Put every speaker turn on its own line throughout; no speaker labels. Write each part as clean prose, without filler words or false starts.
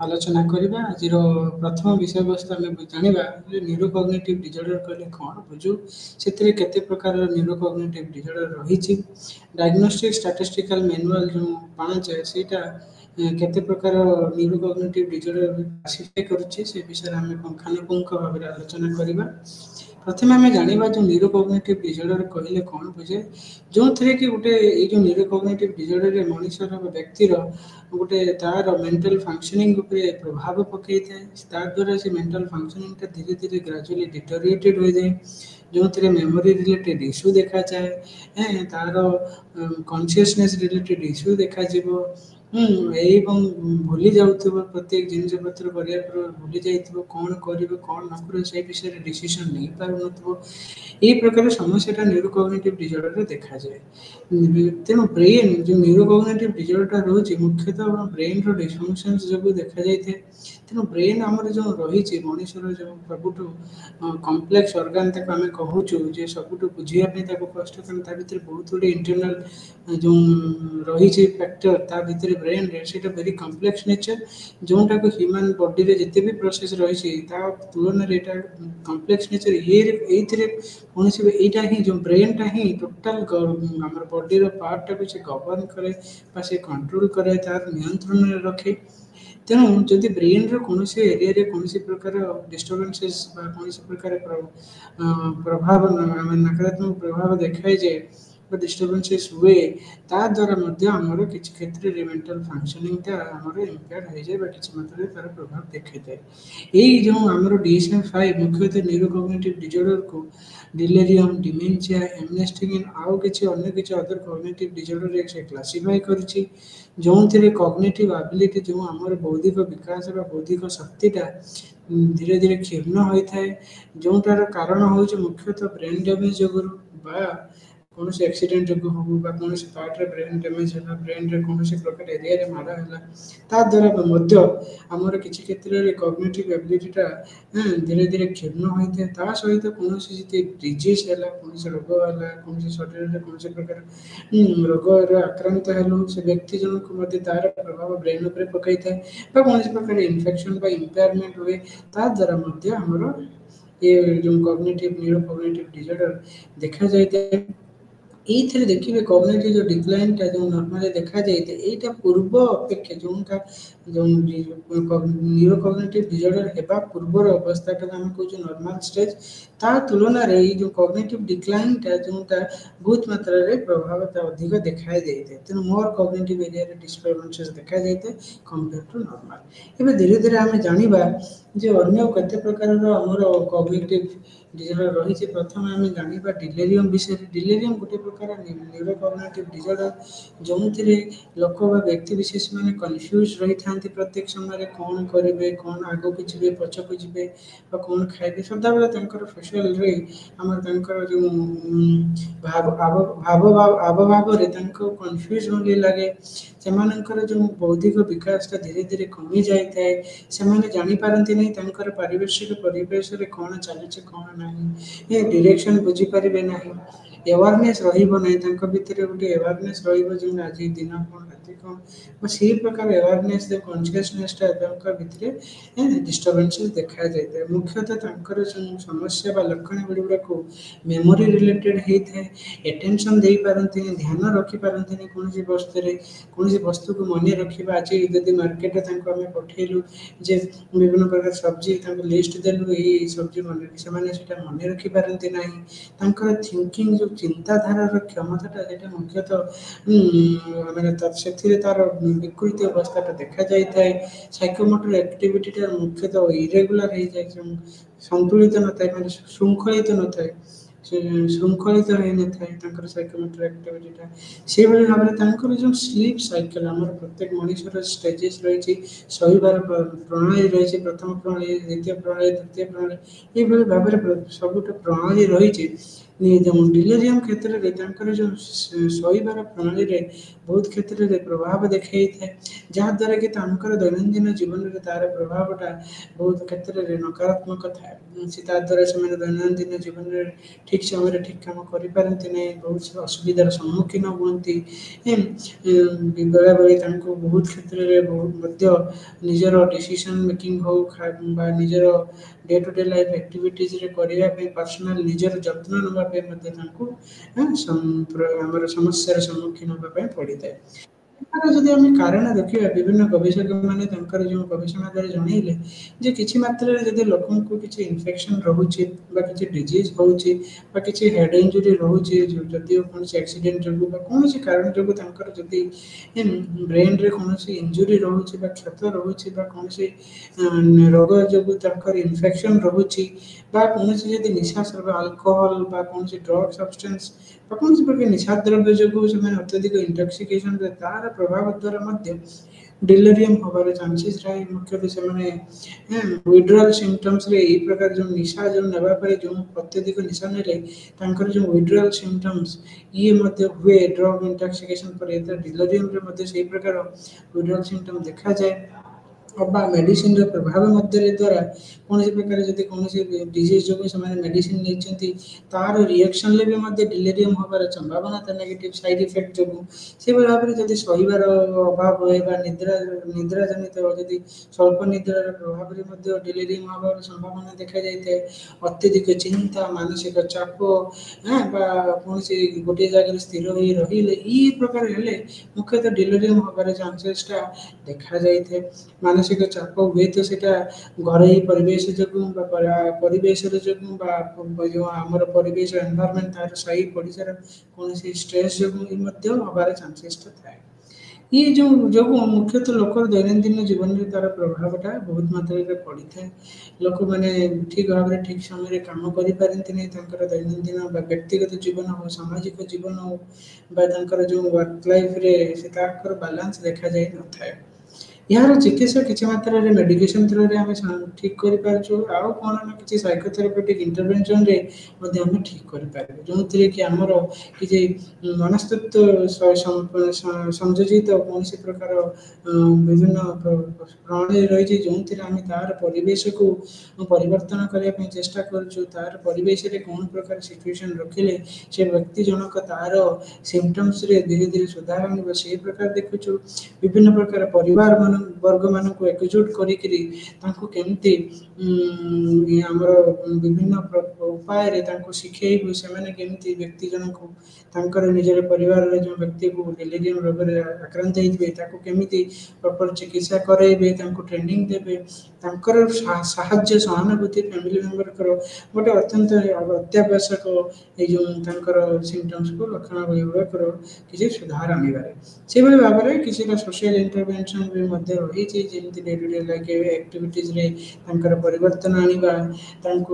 आलोचना करवा। आज प्रथम विषय वस्तु आम जाना न्यूरोकॉग्निटिव डिसऑर्डर कहले कौन बुझू से केते प्रकार न्यूरोकॉग्निटिव डिसऑर्डर रही। डायग्नोस्टिक स्टैटिस्टिकल मैनुअल जो 5 सेटा केते प्रकार न्यूरोकॉग्निटिव डिसऑर्डर क्लासिफाई करुच्चे से विषय आम पुंखानुपुंख भाव आलोचना करवा। प्रथम आम जाना जो न्यूरोकॉग्निटिव डिसऑर्डर कहले कौन बुझे जो थे कि गोटे जो न्यूरोकॉग्निटिव डिसऑर्डर मनुष्यर व्यक्तिर गोटे तार मेंटल फंक्शनिंग प्रभाव पकई था द्वारा से मेंटल फंक्शनिंग धीरे धीरे ग्रेजुअली डिटोरिएटेड हो जाए जो थे मेमोरी रिलेटेड इश्यू देखा जाए तार कॉन्शियसनेस रिलेटेड इश्यू देखा एवं भूली जाऊ प्रत्येक जिनस पत्र भूली जाइए कौन कर कौन न कर से विषय डिसीजन नहीं पार न यही प्रकार समस्या न्यूरोकॉग्निटिव डिसऑर्डर देखा जाए। तेणु ब्रेन जो न्यूरोकॉग्निटिव डिसऑर्डर रोचे मुख्यतः ब्रेन रो डिसफंक्शंस जो देखा जाए। तेणु ब्रेन आमर जो रही मनुष्यर जो सबुठ कम्प्लेक्स ऑर्गन तक आम कहूँ जे सबुठ बुझापी कष्ट कारण भर बहुत गुड इंटरनल जो रही फैक्टर ता भर ब्रेन से वेरी कम्प्लेक्स नेचर जोटा को ह्यूमन बॉडी रे जिते भी प्रोसेस रही तुलन कम्प्लेक्स नेचर ये कौन से यहाँ ही जो ब्रेन टा ही टोटाल आम बॉडी पार्ट टाक से गवर्न करे से कंट्रोल करे तार नियंत्रण में रखे। तेणु जदि ब्रेन कौन से एरिया कौन प्रकार डिस्टर्बेंसेस कौन प्रकार प्रभाव नकारात्मक प्रभाव देखाए जाए डिस्टर्बेंसेस हुए ता द्वारा आमर किसी क्षेत्र में मेंटल फंक्शनिंग आमर इम्पेयर हो जाए किसी मात्रा तार प्रभाव देखा जाए। यही जो आमर DSM-5 मुख्यतः न्यूरोकॉग्निटिव डिसऑर्डर को डिलेरियम डिमेंशिया एमनेस्टिक आउ किसी अन्य किसी अदर कॉग्निटिव डिसऑर्डर से क्लासिफाई करुच्ची जो थे कॉग्निटिव एबिलिटी जो आमर बौद्धिक विकास बौद्धिक शक्तिटा धीरे धीरे क्षीर्ण होता है जोटार कारण हूँ मुख्यतः ब्रेन डैमेज जो कौन से एक्सीडेंट जो हो कौन से पार्ट रे ब्रेन डैमेज है ब्रेन रे कौन से प्रकार एरिया रे माड़ है द्वारा आमर किसी क्षेत्र में कॉग्निटिव एबिलिटीटा धीरे धीरे क्षीर्ण होता है ता सहित कौन से डिजीज है कौन से रोग है कौन से शरीर में कौन से प्रकार रोग आक्रांत हेलु से व्यक्ति जनक तार प्रभाव ब्रेन उपर पकई था कौन से प्रकार इन्फेक्शन इम्पेयरमेंट हुए ता द्वारा आमर ये जो कॉग्निटिव न्यूरोकॉग्निटिव डिसऑर्डर देखा जाए। ये देखिए कॉग्निटिव जो डिक्लाइन टा जो नॉर्मली देखा जाए यहाँ पूर्व अपेक्षा जोटा जो न्यूरोकॉग्निटिव डिसऑर्डर हेबा पूर्वर अवस्था आम कहूँ नॉर्मल स्टेज ता तुलन में जो कॉग्निटिव डिक्लाइन टा जोटा बहुत मात्रा रे प्रभाव अधिक देखा जाए तेणु मोर कॉग्निटिव एरिया रे डिस्टर्बेंसेस देखा जाए कंपेयर टू नॉर्मल। एवं धीरे धीरे आम जाना जो अन्य केते प्रकार आमर कॉग्निटिव डिसऑर्डर रही। प्रथम आम जाना डिलेरियम विषय डिलेरियम गोटे प्रकार न्यूरोकॉग्निटिव डिसऑर्डर जो थे लोक व्यक्ति विशेष मैंने कन्फ्यूज रही था प्रत्येक समय कौन करेंगे कौन आग को जी पछक जी कौन खाइबे सदा बेले फेसियल रे आमर जो भाव कन्फ्यूज होने लगे से जो बौद्धिक विकास धीरे धीरे कमी जाए से जापारती नहीं पारिवेशिक परिवेश कौन चली कौन ना ये डायरेक्शन बुझीपारे ना एवारनेस रहा गोटे एवारनेस आज दिन कौन राति कौन से प्रकार एवारनेस कॉन्शियसनेस भितर डिस्टर्बेंसेस देखा जाए। मुख्यतः समस्या लक्षण गुड़ा को मेमोरी रिलेटेड होता है एटेंशन दे पारती ध्यान रखी पारती कौन वस्तु को मन रखा आज यदि मार्केट आम पठेलु जे विभिन्न प्रकार सब्जी लिस्ट देलु ये सब्जी मन से मन रखिपारती ना थिंकिंग जो चिंताधार क्षमता मुख्यतः से तार विकृति अवस्था देखा जाए। साइकोमोटर एक्टिविटी मुख्यतः इरेगुलर हो जाए संतुलित न था श्रृंखलित न था श्रृंखलित हो न था साइकोमोटर एक्टिविटीटा से भाव में जो स्लीप साइकिल आम प्रत्येक मनुष्यर स्टेजेस रही शोबार प्रणाली रही प्रथम प्रणाली द्वितीय प्रणाली तृतीय प्रणाली ये भाव में सबुठ प्रणाली रही डिलेरियम क्षेत्र में जो शोबार प्रणाली में बहुत क्षेत्र में प्रभाव देखा जहाद्वारा कि दैनंदिन जीवन में तार प्रभावटा बहुत क्षेत्र में नकारात्मक थाए से द्वारा से दैनंदिन जीवन में ठीक समय ठीक कम कर बहुत असुविधार सम्मुखीन हमें बेले बेले बहुत क्षेत्र में बहुत निजर डिसीजन मेकिंग हो निजर day to day life activities रे करने पर्सनल निजर जत्न नापर समस्या सम्मुखीन होगापी पड़ी था जदि आम कारण देखा विभिन्न गवेषक मैंने जो गवेषणा द्वारा जनइले जे किसी मात्रा जब लोक किसी इनफेक्शन रोचे कि डिजीज हो कि हेड इंजुरी रोचे जदिव कौन एक्सीडेंट जो कौन कारण जो जदि ब्रेन रे कौन इंजुरी रोचे क्षत रोचे कौन रोग जो इनफेक्शन रोचे कौन जब निशा अल्कोहल कौन ड्रग सब्सटेंस कौन प्रकार निशा द्रव्य जो अत्यधिक इंटॉक्सिकेशन तार प्रभाव द्वारा डिलेरियम हमारे चांसेस रहे मुख्यतः से विड्रॉल सिम्पटम्स रे यही प्रकार जो निशा जो नेबा परे जो अत्यधिक निशा नेले जो विड्रॉल सिम्पटम्स ये हुए ड्रग इंटॉक्सिकेशन पर डिलेरियम रे से प्रकार विड्रॉल सिम्पटम देखा जाए मेडिसिन प्रभाव द्वारा कौन प्रकार जब कौन डिजीज जो से मेडिसिन नहीं तार रिएक्शन भी डिलेरियम हमार संभावना था नेगेटिव साइड इफेक्ट जो से भाव में जब सहीबार अभाव हुए निद्रा निद्रा जनित जदि स्वल्प निद्रार प्रभाव में डिलेरियम हमार संभावना देखा जाए अत्यधिक चिंता मानसिक चाप कौन गोटे जगह स्थिर हो रही ये प्रकार मुख्यतः डिलेरियम हमारे चांसेसटा देखा जाए मानसिक चाप हुए तो सेटा घर परिवेश जो परिवेश जो आमर परिवेश एनवायरनमेंट तार सही पड़शार कौन स्ट्रेस जो हबार चांसेसटा थाए ये जो मुख्यतः लोक दैनंदिन जीवन में तार प्रभावटा बहुत मात्रा पड़ी था लोक मैंने ठीक भाव में ठीक समय कम करपारती दैनंदिन व्यक्तिगत जीवन हो सामाजिक जीवन हो जो वर्क लाइफ रे बालांस देखा जाए न था यार चिकित्सा किसी मात्रा मेडिकेशन थ्रू आम ठीक कर कौन ना कि साइकोथेरापेटिक इंटरवेंशन रे आम ठीक कर जो थी कि आमर कि मनस्तत्व संयोजित कौन प्रकार विभिन्न प्रणाली रही जो आम तार परिवेश को परिवर्तन करने चेष्टा कर परिवेश रे कौन प्रकार सिचुएशन रखिले से व्यक्ति जनक तार सिम्पटम्स रे धीरे धीरे सुधार आने से प्रकार देखु विभिन्न प्रकार परिवार वर्ग मान एकजुट करमती आमर विभिन्न उपाय शिखेबू से केमती व्यक्ति जन को निजर परिवार जो व्यक्ति को डिलेरियम रोग आक्रांत होती केमी प्रॉपर चिकित्सा कराइबे ट्रेनिंग देवे साहाय्य सहानुभूति फैमिली मेंबर गोटे अत्यंत अत्यावश्यक जो सिम्पटम्स को लक्षण गुड़ाक किसी सुधार आनबार से भाव में किसी सोशल इंटरवेंशन भी रही जमी day to day life activities रे परिवर्तन आने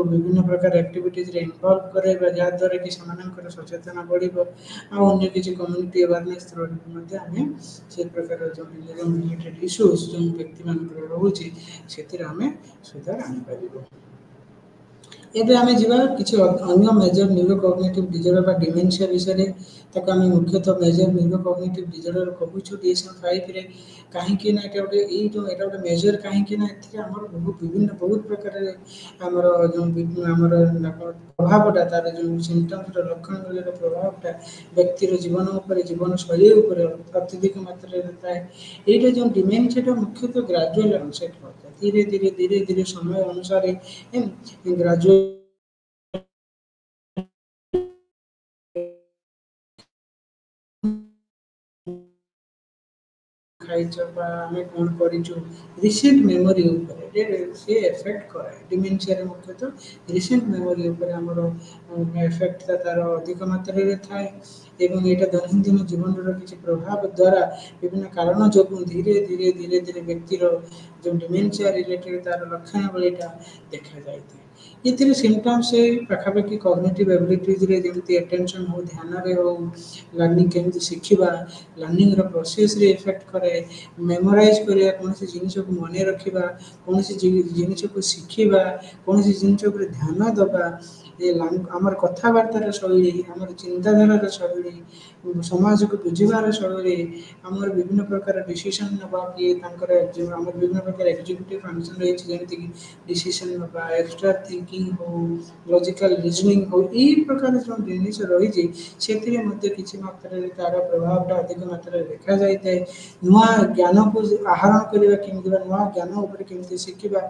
विभिन्न प्रकार एक्टिविटीज रे इनवॉल्व कराइबा जहाद्वारा कि सचेतना बढ़ अन्य किसी कम्युनिटी अवेयरनेस थ्रू आम से प्रकार जो रिलेटेड इश्यूज जो व्यक्ति मान रोचे से आम सुधार आनीपर एबे आमे जीवा किछि अन्य मेजर न्यूरोकॉग्निटिव डिसऑर्डर डिमेंशिया विषय ताको आमे मुख्यतः मेजर न्यूरोकॉग्निटिव डिसऑर्डर कहूछु DSM-5 रे काहे कि ना एटा गोटे मेजर काहे कि ना एथि हमर बहुत विभिन्न बहुत प्रकार रे हमर जो हमर प्रभावटा तार जो सिम्पटम्स रो लक्षण रो प्रभावटा व्यक्ति रो जीवन ऊपर जीवन शैली ऊपर अत्यधिक मात्रा रे रहता है एटा जो डिमेंशिया मुख्यतः ग्रेजुअल ऑनसेट होता है धीरे धीरे समय अनुसार ग्रेजुअल कौन रिसेंट मेमोरी से एफेक्ट कराए डिमेंशिया मुख्यतः रिसेंट मेमोरी एफेक्ट तार अधिक मात्रा थाए एवं यहाँ दैनंदिन जीवन किसी प्रभाव द्वारा विभिन्न कारण जो धीरे धीरे धीरे धीरे व्यक्तिर जो डिमेंशिया रिलेटेड तार लक्षणावलीटा देखा जाए ये सिम्पटम्स पाखापाखि कॉग्निटिव एबिलिटीज रे जमी अटेंशन हो ध्यान रे हो लर्निंग केमती शिखा लर्निंग प्रोसेस रे इफेक्ट करे मेमोराइज करिया कौन जिनिस को मन रखा कौन जिनिस को शिखा कौन जिनिस ध्यान दबा ଆମର କଥାବାର୍ତ୍ତାର ଶୈଳୀ, ଆମର ଚିନ୍ତାଧାରାର ଶୈଳୀ, ସମାଜକୁ ବୁଝିବାର ଶୈଳୀ, ଆମର ବିଭିନ୍ନ ପ୍ରକାର ଡିସିସନ୍ ନେବା କି ତାଙ୍କର ଆମର ବିଭିନ୍ନ ପ୍ରକାର ଏକ୍ଜିକ୍ୟୁଟିଭ୍ ଫଙ୍କସନ୍ ରହିଛି ଯେମିତିକି ଡିସିସନ୍ ନେବା, ଏକ୍ସଟ୍ରା ଥିଙ୍କିଂ ହଉ, ଲଜିକାଲ୍ ରିଜନିଂ ହଉ, ଏଇ ପ୍ରକାର ଯେଉଁ ଜିନିଷ ରହିଛି ସେଥିରେ ମଧ୍ୟ କିଛି ମାତ୍ରାରେ ତା'ର ପ୍ରଭାବଟା ଅଧିକ ମାତ୍ରାରେ ଦେଖାଯାଇଥାଏ। ନୂଆ ଜ୍ଞାନକୁ ଆହରଣ କରିବା କେମିତି ବା ନୂଆ ଜ୍ଞାନ ଉପରେ କେମିତି ଶିଖିବା,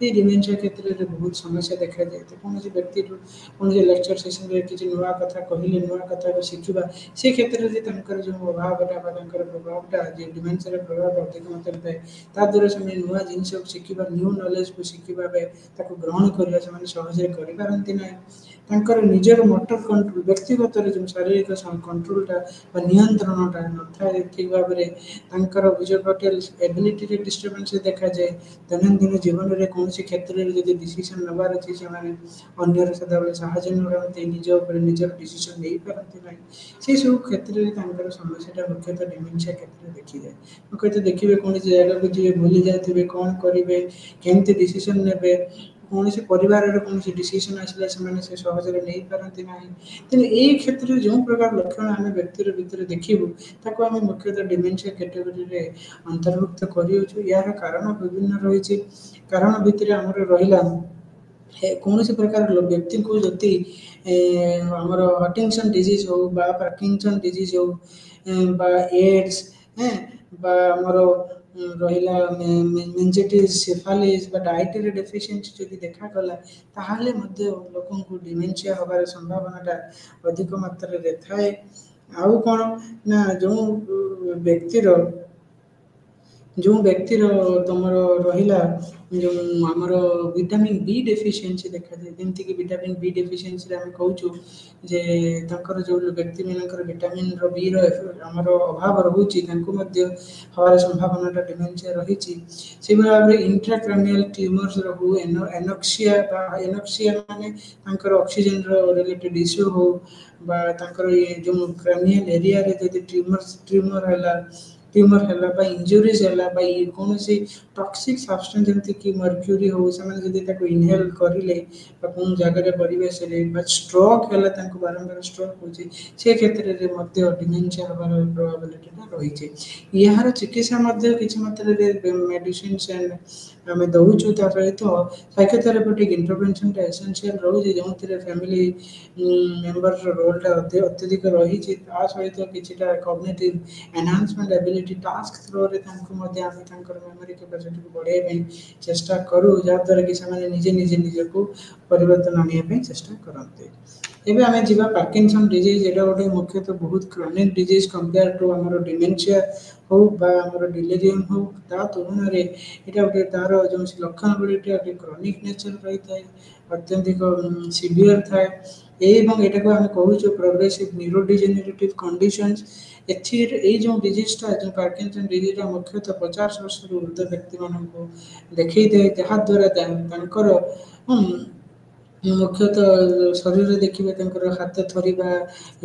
এই ଡିମେନ୍ସିଆ କ୍ଷେତ୍ରରେ ବହୁତ ସମସ୍ୟା ଦେଖାଯାଏ। ତ କୌଣସି ବ୍ୟକ୍ତିଠୁ କୌଣସି ଲେକ୍ଚର ସେସନରେ କିଛି ନୂଆ କଥା କହିଲେ, ନୂଆ କଥାକୁ ଶିଖିବା, ସେ କ୍ଷେତ୍ରରେ ତାଙ୍କର ଯେଉଁ ଅଭାବଟା ବା ତାଙ୍କର ପ୍ରଭାବଟା ଯେ ଡିମେନ୍ସିଆର ପ୍ରଭାବ ଅଧିକ ମାତ୍ରାରେ ଥାଏ, ତାଦ୍ୱାରା ସେମାନେ ନୂଆ ଜିନିଷକୁ ଶିଖିବା, ନ୍ୟୁ ନଲେଜକୁ ଶିଖିବା ତାକୁ ଗ୍ରହଣ କରିବା ସେମାନେ ସହଜରେ କରିପାରନ୍ତି ନାହିଁ। ତାଙ୍କର ନିଜର ମୋଟର କଣ୍ଟ୍ରୋଲ, ବ୍ୟକ୍ତିଗତରେ ଯେଉଁ ଶାରୀରିକ କଣ୍ଟ୍ରୋଲଟା ବା ନିୟନ୍ତ୍ରଣଟା ନଥାଏ ଠିକ୍ ଭାବରେ, ତାଙ୍କର ବିଜୟ ପଟେଲ ଏବିଲିଟିରେ ଡିଷ୍ଟର୍ବାନ୍ସ ଦେଖାଯାଏ। ଦୈନନ୍ଦିନ ଜୀବନରେ କୌଣସି କ୍ଷେତ୍ରରେ ଯଦି ଡିସିସନ୍ ନେବାର ଅଛି ସେମାନେ ଅନ୍ୟର ସଦାବେଳେ ସାହାଯ୍ୟ ନ କରନ୍ତି, ନିଜ ଉପରେ ନିଜର ଡିସିସନ୍ ନେଇପାରନ୍ତି ନାହିଁ। ସେସବୁ କ୍ଷେତ୍ରରେ ତାଙ୍କର ସମସ୍ୟାଟା ମୁଖ୍ୟତଃ ଡିମେନ୍ସିଆ କ୍ଷେତ୍ରରେ ଦେଖିଯାଏ। ମୁଖ୍ୟତଃ ଦେଖିବେ କୌଣସି ଜାଗାକୁ ଯିବେ ଭୁଲି ଯାଉଥିବେ, କ'ଣ କରିବେ, କେମିତି ଡିସିସନ୍ ନେବେ, କୌଣସି ପରିବାରର କୌଣସି ଡିସିସନ୍ ଆସିଲେ ସେମାନେ ସେ ସହଜରେ ନେଇପାରନ୍ତି ନାହିଁ। ତେଣୁ ଏଇ କ୍ଷେତ୍ରରେ ଯେଉଁ ପ୍ରକାର ଲକ୍ଷଣ ଆମେ ବ୍ୟକ୍ତିର ଭିତରେ ଦେଖିବୁ ତାକୁ ଆମେ ମୁଖ୍ୟତଃ ଡିମେନ୍ସିଆ କ୍ୟାଟେଗୋରୀରେ ଅନ୍ତର୍ଭୁକ୍ତ କରିଅଛୁ। ଏହାର କାରଣ ବିଭିନ୍ନ ରହିଛି। କାରଣ ଭିତରେ ଆମର ରହିଲା କୌଣସି ପ୍ରକାର ବ୍ୟକ୍ତିଙ୍କୁ ଯଦି ଆମର ହଟିଂସନ୍ ଡିଜିଜ୍ ହଉ ବା ପାର୍କିଂସନ୍ ଡିଜିଜ୍ ହଉ ବା ଏଡ୍ସ ବା ଆମର ରହିଲା ମେନିଞ୍ଜାଇଟିସ୍, ସେଫାଲିସ୍ ବା ଡାଏଟେରୀ ଡେଫିସିଏନ୍ସି ଯଦି ଦେଖାଗଲା ତାହେଲେ ମଧ୍ୟ ଲୋକଙ୍କୁ ଡିମେନ୍ସିଆ ହେବାର ସମ୍ଭାବନାଟା ଅଧିକ ମାତ୍ରାରେ ଥାଏ। ଆଉ କ'ଣ ନା ବ୍ୟକ୍ତିର ତମର ରହିଲା ଯେଉଁ ଆମର ଭିଟାମିନ୍ ବି ଡେଫିସିଏନ୍ସି ଦେଖାଯାଏ। ଯେମିତିକି ଭିଟାମିନ୍ ବି ଡେଫିସିଏନ୍ସିରେ ଆମେ କହୁଛୁ ଯେ ତାଙ୍କର ଯେଉଁ ବ୍ୟକ୍ତିମାନଙ୍କର ଭିଟାମିନ୍ର ବିର ଆମର ଅଭାବ ରହୁଛି ତାଙ୍କୁ ମଧ୍ୟ ହେବାର ସମ୍ଭାବନାଟା ଡିମେନ୍ସିଆ ରହିଛି। ସେଭଳି ଭାବରେ ଇଣ୍ଟ୍ରାକ୍ରାନିଆଲ ଟ୍ୟୁମର୍ସ ରହୁ, ଏନକ୍ସିଆ ମାନେ ତାଙ୍କର ଅକ୍ସିଜେନର ରିଲେଟେଡ୍ ଇସ୍ୟୁ ହଉ ବା ତାଙ୍କର ଯେଉଁ କ୍ରାନିଆଲ ଏରିଆରେ ଯଦି ଟ୍ୟୁମର ହେଲା ବା ଇଞ୍ଜୁରିଜ୍ ହେଲା ବା କୌଣସି ଟକ୍ସିକ୍ ସବଷ୍ଟାନ୍ସ ଯେମିତିକି ମର୍କ୍ୟୁରୀ ହଉ ସେମାନେ ଯଦି ତାକୁ ଇନହେଲ୍ କରିଲେ ବା କେଉଁ ଜାଗାରେ ପରିବେଶରେ ବା ଷ୍ଟ୍ରୋକ୍ ହେଲା, ତାଙ୍କୁ ବାରମ୍ବାର ଷ୍ଟ୍ରୋକ୍ ହେଉଛି, ସେ କ୍ଷେତ୍ରରେ ମଧ୍ୟ ଡିମେନ୍ସିଆ ହେବାର ପ୍ରୋବାବିଲିଟିଟା ରହିଛି। ଏହାର ଚିକିତ୍ସା ମଧ୍ୟ କିଛି ମାତ୍ରାରେ ମେଡିସିନ୍ସ ଆମେ ଦେଉଛୁ। ତା ସହିତ ସାଇକୋଥେରାପିଟିକ୍ ଇଣ୍ଟରଭେନସନ୍ଟା ଏସେନ୍ସିଆଲ୍ ରହୁଛି ଯେଉଁଥିରେ ଫ୍ୟାମିଲି ମେମ୍ବରର ରୋଲ୍ଟା ଅତ୍ୟଧିକ ରହିଛି। ତା ସହିତ କିଛିଟା କଗ୍ନିଟିଭ୍ ଏନହାନ୍ସମେଣ୍ଟ ଏବିଲିଟି ଟାସ୍କ ଥ୍ରୋରେ ତାଙ୍କୁ ମଧ୍ୟ ଆମେ ତାଙ୍କର ମେମୋରି କାପାସିଟିକୁ ବଢ଼ାଇବା ପାଇଁ ଚେଷ୍ଟା କରୁ, ଯାହାଦ୍ୱାରା କି ସେମାନେ ନିଜକୁ ପରିବର୍ତ୍ତନ ଆଣିବା ପାଇଁ ଚେଷ୍ଟା କରନ୍ତି। ଏବେ ଆମେ ଯିବା ପାର୍କିନସନ୍ ଡିଜିଜ୍। ଏଇଟା ଗୋଟେ ମୁଖ୍ୟତଃ ବହୁତ କ୍ରନିକ୍ ଡିଜିଜ୍ କମ୍ପେୟାର ଟୁ ଆମର ଡିମେନ୍ସିଆ ହଉ ବା ଆମର ଡିଲେରିୟମ୍ ହଉ, ତା ତୁଳନାରେ ଏଇଟା ଗୋଟେ ତା'ର ଯେଉଁ ଲକ୍ଷଣ ଗୁଡ଼ିକ ଗୋଟେ କ୍ରନିକ୍ ନେଚର ରହିଥାଏ, ଅତ୍ୟଧିକ ସିଭିୟର ଥାଏ ଏବଂ ଏଟାକୁ ଆମେ କହୁଛୁ ପ୍ରୋଗ୍ରେସିଭ୍ ନ୍ୟୁରୋଡିଜେନେରେଟିଭ୍ କଣ୍ଡିସନ୍ସ। ଏଇ ଯେଉଁ ଡିଜିଜ୍ଟା ଯେଉଁ ପାର୍କିନସନ୍ ଡିଜିଜ୍ଟା ମୁଖ୍ୟତଃ 50 ବର୍ଷରୁ ଉର୍ଦ୍ଧ୍ୱ ବ୍ୟକ୍ତିମାନଙ୍କୁ ଦେଖେଇଥାଏ, ଯାହାଦ୍ୱାରା ତାଙ୍କର ମୁଖ୍ୟତଃ ଶରୀରରେ ଦେଖିବେ ତାଙ୍କର ହାତ ଥରିବା,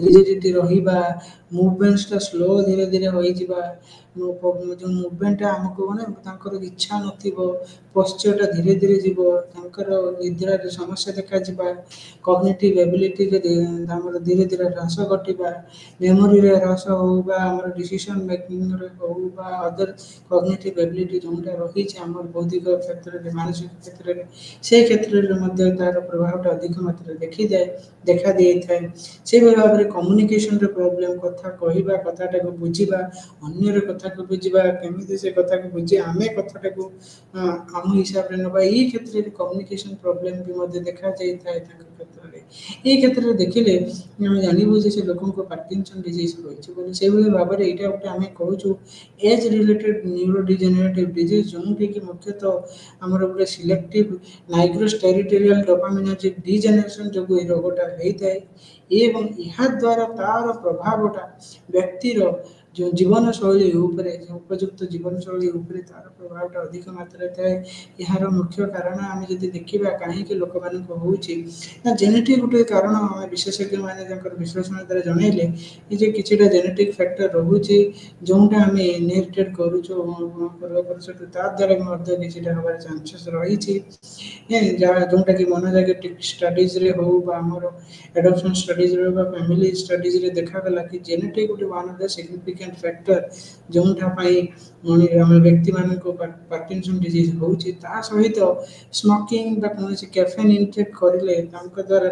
ରିଜିଡିଟି ରହିବା, ମୁଭମେଣ୍ଟସଟା ସ୍ଲୋ ଧୀରେ ଧୀରେ ହୋଇଯିବା, ଯେଉଁ ମୁଭମେଣ୍ଟଟା ଆମକୁ ମାନେ ତାଙ୍କର ଇଚ୍ଛା ନଥିବ, ପଶ୍ଚରଟା ଧୀରେ ଧୀରେ ଯିବ, ତାଙ୍କର ନିଦ୍ରାରେ ସମସ୍ୟା ଦେଖାଯିବା, କଗ୍ନିଟିଭ୍ ଏବିଲିଟିରେ ଆମର ଧୀରେ ଧୀରେ ହ୍ରାସ ଘଟିବା, ମେମୋରିରେ ହ୍ରାସ ହେଉ ବା ଆମର ଡିସିସନ୍ ମେକିଂରେ ହେଉ ବା ଅଦର କଗ୍ନିଟିଭ୍ ଏବିଲିଟି ଯେଉଁଟା ରହିଛି ଆମର ବୌଦ୍ଧିକ କ୍ଷେତ୍ରରେ, ମାନସିକ କ୍ଷେତ୍ରରେ, ସେ କ୍ଷେତ୍ରରେ ମଧ୍ୟ ତା'ର ପ୍ରଭାବଟା ଅଧିକ ମାତ୍ରାରେ ଦେଖା ଦେଇଥାଏ। ସେହିଭଳି ଭାବରେ କମ୍ୟୁନିକେସନ୍ର ପ୍ରୋବ୍ଲେମ୍, କଥା କହିବା, କଥାଟାକୁ ବୁଝିବା, ଅନ୍ୟର କଥାକୁ ବୁଝିବା, କେମିତି ସେ କଥାକୁ ବୁଝି ଆମେ କଥାଟାକୁ ଆମ ହିସାବରେ ନେବା, ଏଇ କ୍ଷେତ୍ରରେ କମ୍ୟୁନିକେସନ୍ ପ୍ରୋବ୍ଲେମ୍ ବି ମଧ୍ୟ ଦେଖାଯାଇଥାଏ ତାଙ୍କ କ୍ଷେତ୍ରରେ। ଏଇ କ୍ଷେତ୍ରରେ ଦେଖିଲେ ଆମେ ଜାଣିବୁ ଯେ ସେ ଲୋକଙ୍କୁ ପାର୍କିନସନ୍ ଡିଜିଜ୍ ରହିଛି ବୋଲି। ସେଇଭଳି ଭାବରେ ଏଇଟା ଗୋଟେ ଆମେ କହୁଛୁ ଏଜ୍ ରିଲେଟେଡ୍ ନ୍ୟୁରୋଡିଜେନେରେଟିଭ୍ ଡିଜିଜ୍, ଯେଉଁଠିକି ମୁଖ୍ୟତଃ ଆମର ଗୋଟେ ସିଲେକ୍ଟିଭ୍ ନାଇଗ୍ରୋସ୍ ଟେରିଟୋରିଆଲ ଡୋପାମିନର୍ଜିକ୍ ଡିଜେନେରେସନ୍ ଯୋଗୁଁ ଏହି ରୋଗଟା ହେଇଥାଏ ଏବଂ ଏହା ଦ୍ୱାରା ତା'ର ପ୍ରଭାବଟା ବ୍ୟକ୍ତିର जो जीवनशैली उपरे जो उपयुक्त जीवनशैली उपरे तार प्रभावटा अधिक मात्रा थाए। यार मुख्य कारण आम जब देखा कहीं लोक मान ना जेनेटिक गोटे कारण आम विशेषज्ञ मैंने विश्लेषण द्वारा जनइले जे कि जेनेटिक फैक्टर रोचे जोटा आम इनहेरिटेड करूँ पूर्वपुरुष द्वारा कि हमारे चांसेस रही जोटा कि मनोजैकेटिक स्टडीज हो एडप्शन स्टडीज फैमिली स्टडीज देखागला कि जेनेटिक गोटे one of the significant factor जोटापाई व्यक्ति मान पार्किंसन डिजीज होची सहित स्मोकिंग कौन कैफेन इनटेक करेंगे द्वारा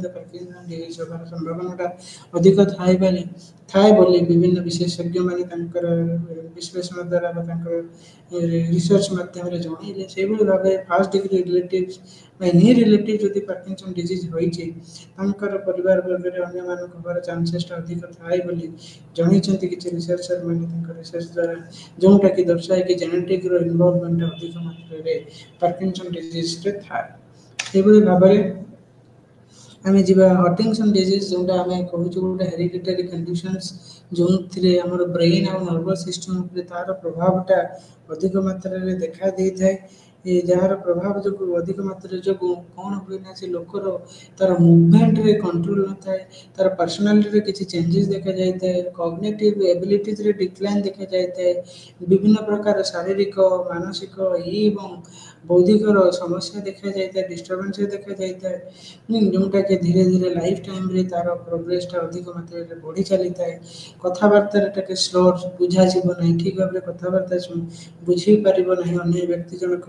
पार्किंसन डिजीज होबार संभावना अधिक थाए बोली विभिन्न विशेषज्ञ मैंने विश्लेषण द्वारा रिसर्च मध्यम जनइले से भाव फास्ट डिग्री रिलेटिव नी रिलेटिव जदि पार्किंसन डिजीज होती परिवार वर्ग में अन्य मानक चांसेस अधिक थाए बोली जनइंट कि रिसर्चर मैंने रिसर्च द्वारा जोटा कि दर्शाए कि जेनेटिक इनवॉल्वमेंट अधिक मात्रा पार्किंसन डिजीज थाए से भाव में आम जा हटिंगसन डिजीज जोटा आम कहूँ गोटे हेरिडिटरी कंडीशंस जो आम ब्रेन और नर्वस सिस्टम तार प्रभावटा अधिक मात्रा देखा दे थाए जार प्रभाव जो अधिक मात्रा जो कौन हुए ना से लोकर तार मुवमेंट रे कंट्रोल न थाए तार पर्सनालिटी किसी चेंजेस देखा जाए कॉग्निटिव एबिलिटीज रे डिक्लाइन देखा जाए विभिन्न प्रकार शारीरिक मानसिक एवं बौद्धिकर समस्या देखा जाए डिस्टर्बेंस देखा जाए जोटा कि धीरे धीरे लाइफ टाइम रे तार प्रोग्रेसटा अधिक मात्रा बढ़ी चली था कथबार्ता स्लो बुझा ना ठीक भाव कथबार्ता बुझी पार ना अन्य व्यक्ति जनक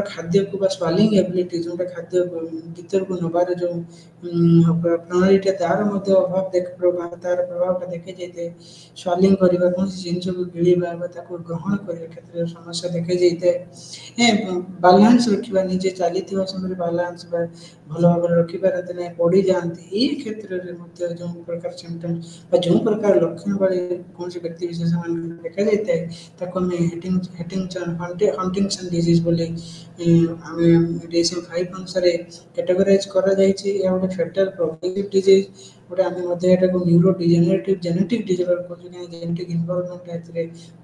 खाद्य को स्वालिंग एबिलिटी जोटा खाद्य भीतर को नबार जो प्रणालीटा तार अभाव तार प्रभाव देखा जाए स्वालिंग करने कौन जिनस को गिड़ा ग्रहण करने क्षेत्र में समस्या देखा जाए बालांस रखा निजे चली समय बालांस भल भाव रखिपारती ना पड़ जाती ये क्षेत्र में जो प्रकार सिम्पटम्स जो प्रकार लक्षण वाले कौन व्यक्ति विशेष देखा जाए हंटिंगसन डिजीज बोली आम DSM-5 अनुसार कैटेगराइज करा गोटे फेटल प्रोग्रेसिव डिजीज गोटे आम न्यूरो डिजेनरेटिव जेनेटिक डिजॉर्डर कहूँ जेनेटिक इनवॉल्वमेंट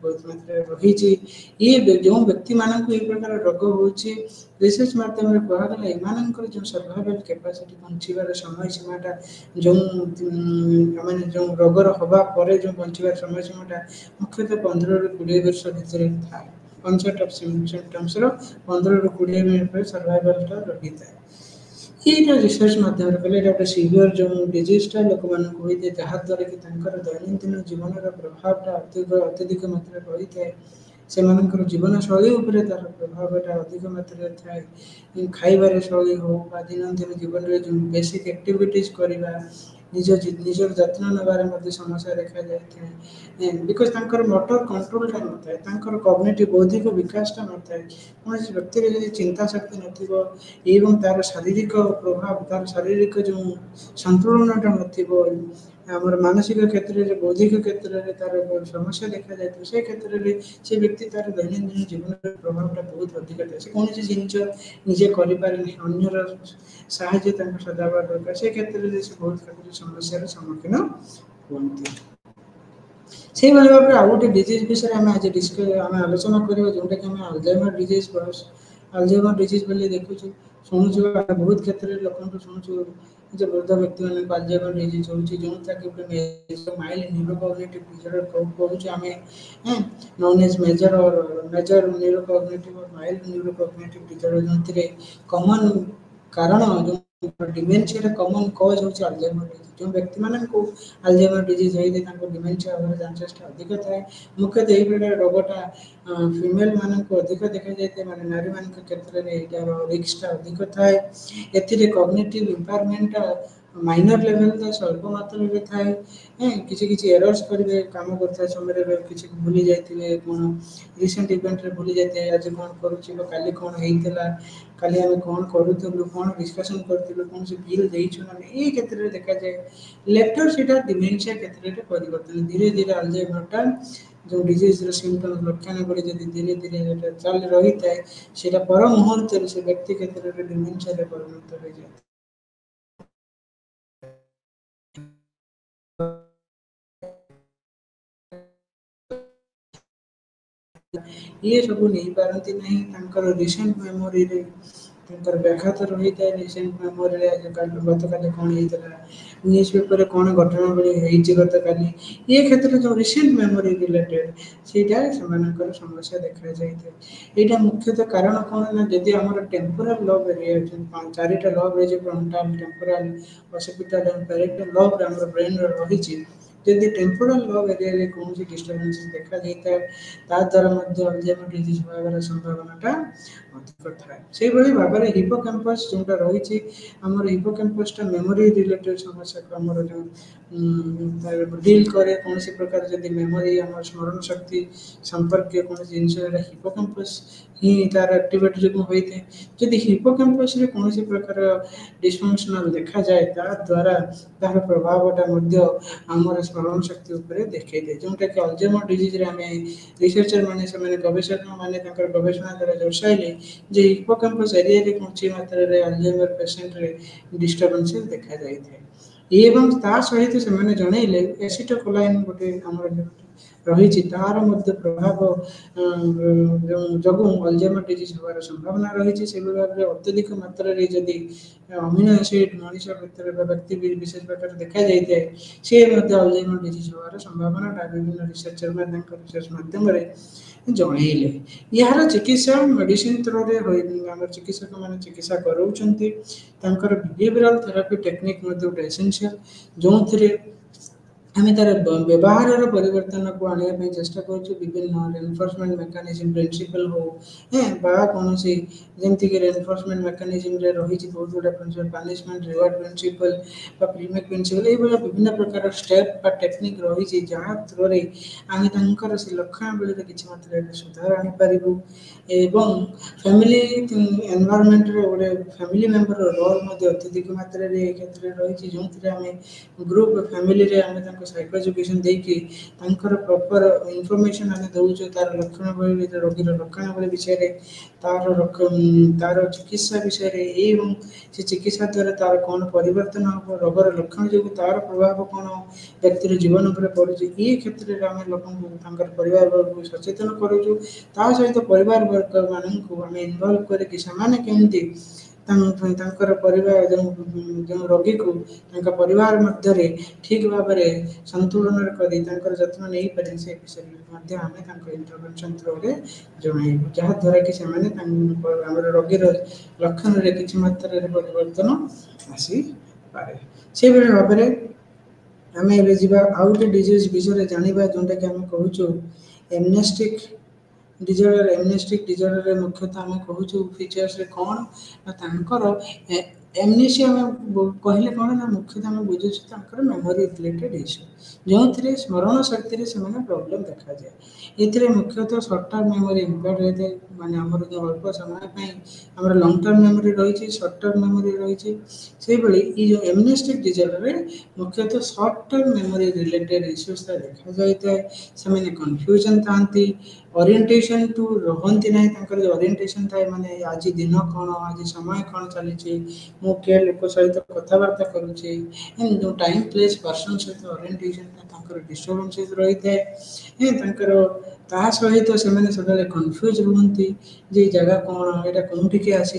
बहुत मात्रा रही ये जो व्यक्ति मानक ये प्रकार रोग हो रिसर्च माध्यम कहगला एमानकर जो सर्वाइवल कैपेसिटी बचार समय सीमाटा जो मैंने जो रोगर हवा पर जो बचार समय सीमाटा मुख्यतः 15 ରୁ 20 वर्ष भितर था कनसेप्ट ऑफ सिम्पटम्स 15 ରୁ 20 मिनट पर सर्वाइवलटा रही था ये रिसर्च माध्यम कले गोटे सीवियर जो डिजीजटा लोक मान होता है जहाद्वारा कि दैनंदिन जीवन प्रभावटा अत्यधिक मात्रा रही है से जीवन शैली तार प्रभावटा अधिक मात्रा थाए खाइबार शैली हो दिन दिन जीवन में जो बेसिक एक्टिविटीज करवा निजर जत्न नबार समस्या देखा जाए बिकज मोटर कंट्रोलटा न था कग्निटिव बौद्धिक विकासटा न था कौन व्यक्ति चिंता शक्ति न तार शारीरिक प्रभाव तार शारीरिक जो संतुलनटा न आमर मानसिक क्षेत्र में बौद्धिक क्षेत्र में तार समस्या देखा जाए से क्षेत्र में से व्यक्ति तार दैनंदिन जीवन प्रभावटा बहुत अधिक था से कौन जिन निजे कर साहाଯ୍य सदाबा दरकार से क्षेत्र में से बहुत समस्या सम्मुखीन होती से भाव में आउ गोटे डिजीज विषय आम आज आम आलोचना करवा जोटा कि अल्जाइमर डिजीज अल्जाइमर डिजीज बोली देखु शुणुचु बहुत क्षेत्र में लोक शुणुचु जो वृद्ध व्यक्ति मैंने अल्जाइमर डिजीज हो जोटा कि माइल्ड न्यूरोकॉग्निटिव डिसऑर्डर कहूँ आम नॉन एज मेजर न्यूरोकॉग्निटिव और माइल्ड न्यूरोकॉग्निटिव डिसऑर्डर जो कॉमन कारण जो डिमेंशिया कॉमन कॉज हो अल्जाइमर डिजीज जो व्यक्ति मान को अल्जाइमर डिजीज होती डिमेंशिया होने चांसेसटा अधिक थाए मुख्यतः यही प्रकार रोगटा फीमेल मान को अधिक देखा जाए माने नारी मान क्षेत्र में यार रिस्कटा अधिक थाए एथिरे कॉग्निटिव इम्पेयरमेंट माइनर लेवल स्वल्प मात्रा थाए किसी एरर्स करेंगे काम करता समय किसी भूली जाते कौन रिसेंट इवेंट रे भूली जाते आज कौन करूँ काली कौन होता काली आम कौन करूँ कौन डिस्कसन करूँ कौन से बिल देचु ना ये क्षेत्र में देखा जाए लेटर से डिमेंशिया क्षेत्र में परिवर्तन धीरे धीरे अल्जाइमरटा जो डिजीज सिम्पटम्स लक्षण गुड़ी जब धीरे धीरे चल रही है से पर मुहूर्त से व्यक्ति क्षेत्र में डिमेंशिया परिणत हो जाए। ये सब नहीं पारती नहीं तांकर रिसेंट मेमोरी रे तांकर व्याघात रही है रिसेंट मेमोरी रे गत काली कौन होता न्यूज पेपर कौन घटनावली होती गत काली ये क्षेत्र में जो रिसेंट मेमोरी रिलेटेड सेटा सेमानकर समस्या देखा जाए यहाँ मुख्यतः कारण कौन ना जदि आम टेम्पोराल लोब एरिया चारिटा लोब रही frontal temporal occipital and parietal lobe आम ब्रेन रही जदि टेम्पोराल लोब एरिया कौन डिस्टर्बेंस देखा जाता है ताद्वारा अल्जाइमर डिजीज होबार संभावनाटा अधिक थाए से भाव में हिपोकैम्पस जोटा रही आमर हिपोकैम्पसटा मेमोरी रिलेटेड समस्या को आमर जो डील करे कौन प्रकार जदि मेमोरी आम स्मरण शक्ति संपर्क कौन जिन हिपोकैम्पस ही तार एक्टिविटी जो होता है जदि हिपोकैम्पस रे कौन प्रकार डिसफंक्शनल देखा जाए द्वारा तार प्रभावटा आमर स्मरण शक्ति उपर देखा दे जोटा कि अल्जाइमर डिजीज रे आम रिसर्चर मैंने गवेषक मैंने गवेषणा द्वारा दर्शाइले जे हिपोकैम्पस एरिया रे कौन मात्रा रे अल्जाइमर पेशेंट रे डिस्टर्बेंस देखा जाए एवं ता सहित से जनइले एसिटोकोलाइन गोटे रही तार प्रभाव जो अल्जाइमर डिजीज होबार संभावना रही से भाव में अत्यधिक मात्रा जदि अमीनो एसिड मनीष क्षेत्र व्यक्ति विशेष प्रकार देखा जाए सी अल्जाइमर डिजीज होबार संभावना विभिन्न रिसर्चर रिसर्च मध्यम जनइले यार चिकित्सा मेडिसिन थ्रो आम चिकित्सक मैंने चिकित्सा करार बिहेवियरल थेरापी टेक्निक गोटे एसेंशियल जो थे आम तार व्यवहार परिवर्तन को आने चेष्टा करूँ विभिन्न रेनफोर्समेंट मेकानिज्म प्रिंसिपल हो कौन जमीक रेनफोर्समेंट मेकानिज्म रही बहुत गुड़ा principle punishment reward principle Premack principle ये विभिन्न प्रकार स्टेप टेक्निक रही जहाँ थ्रो आम से लक्षणावली किसी मात्रा सुधार आनीपारू एवं फैमिली एनवायरनमेंट गोटे फैमिली मेंबर रोल अत्यधिक मात्रा क्षेत्र रही जो आम ग्रुप फैमिली आम साइको एजुकेशन देकी प्रॉपर इनफॉरमेशन आम दौर तार लक्षणावली रोगीर लक्षणावली विषय तार चिकित्सा विषय एवं से चिकित्सा द्वारा तार कौन परिवर्तन हम रोगर लक्षण जो तार प्रभाव कौन व्यक्तिर जीवन पर पड़े ये क्षेत्र में आम लोक परिवार वर्ग को सचेतन करूँ ता सहित परिवार वर्ग मानू आम इनवल्व करके परिवार जो रोगी को परिवार मध्य ठीक भाव में संतुलन कर जत्न नहीं पारे से विषय आम इंटरवेंशन थ्रो जनइबू जहाद्वारा कि रोगीर लक्षण में किसी मात्रा परिवर्तन आसी पारे से भाव में आम आउ गोटे डिजीज विषय जाना जोटा कि आम कहूँ एमनेस्टिक डिजॉर्डर एमनेस्टिक डिजॉर्डर मुख्यतः आम कहूँ फीचर्स कौन एमनेसिया कहले कौन ना मुख्यतः आम बुझे मेमोरी रिलेटेड इश्यू जो थे स्मरण शक्ति से प्रोब्लेम देखा जाए ये मुख्यतः सर्ट टर्म मेमोरी इम्पेक्ट होता है माने आमर जो अल्प समय आमर लॉन्ग टर्म मेमोरी रही सर्ट टर्म मेमोरी रही से भाई जो एमनेस्टिक डिजॉर्डर मुख्यतः short term memory related issues देखा जाए से कन्फ्यूजन था ओरिएंटेशन टू रहती ना जो ओरिएंटेशन थाए माने आज दिन कौन आज समय कौन चली मु के लोक सहित कथबार्ता करुचे जो टाइम प्लेस पर्सन सहित ओरिएंटेशन डिस्टर्बेंसेस रही है सहित से सब कन्फ्यूज रुहति जे जगह कौन यहाँ कौटिके आसी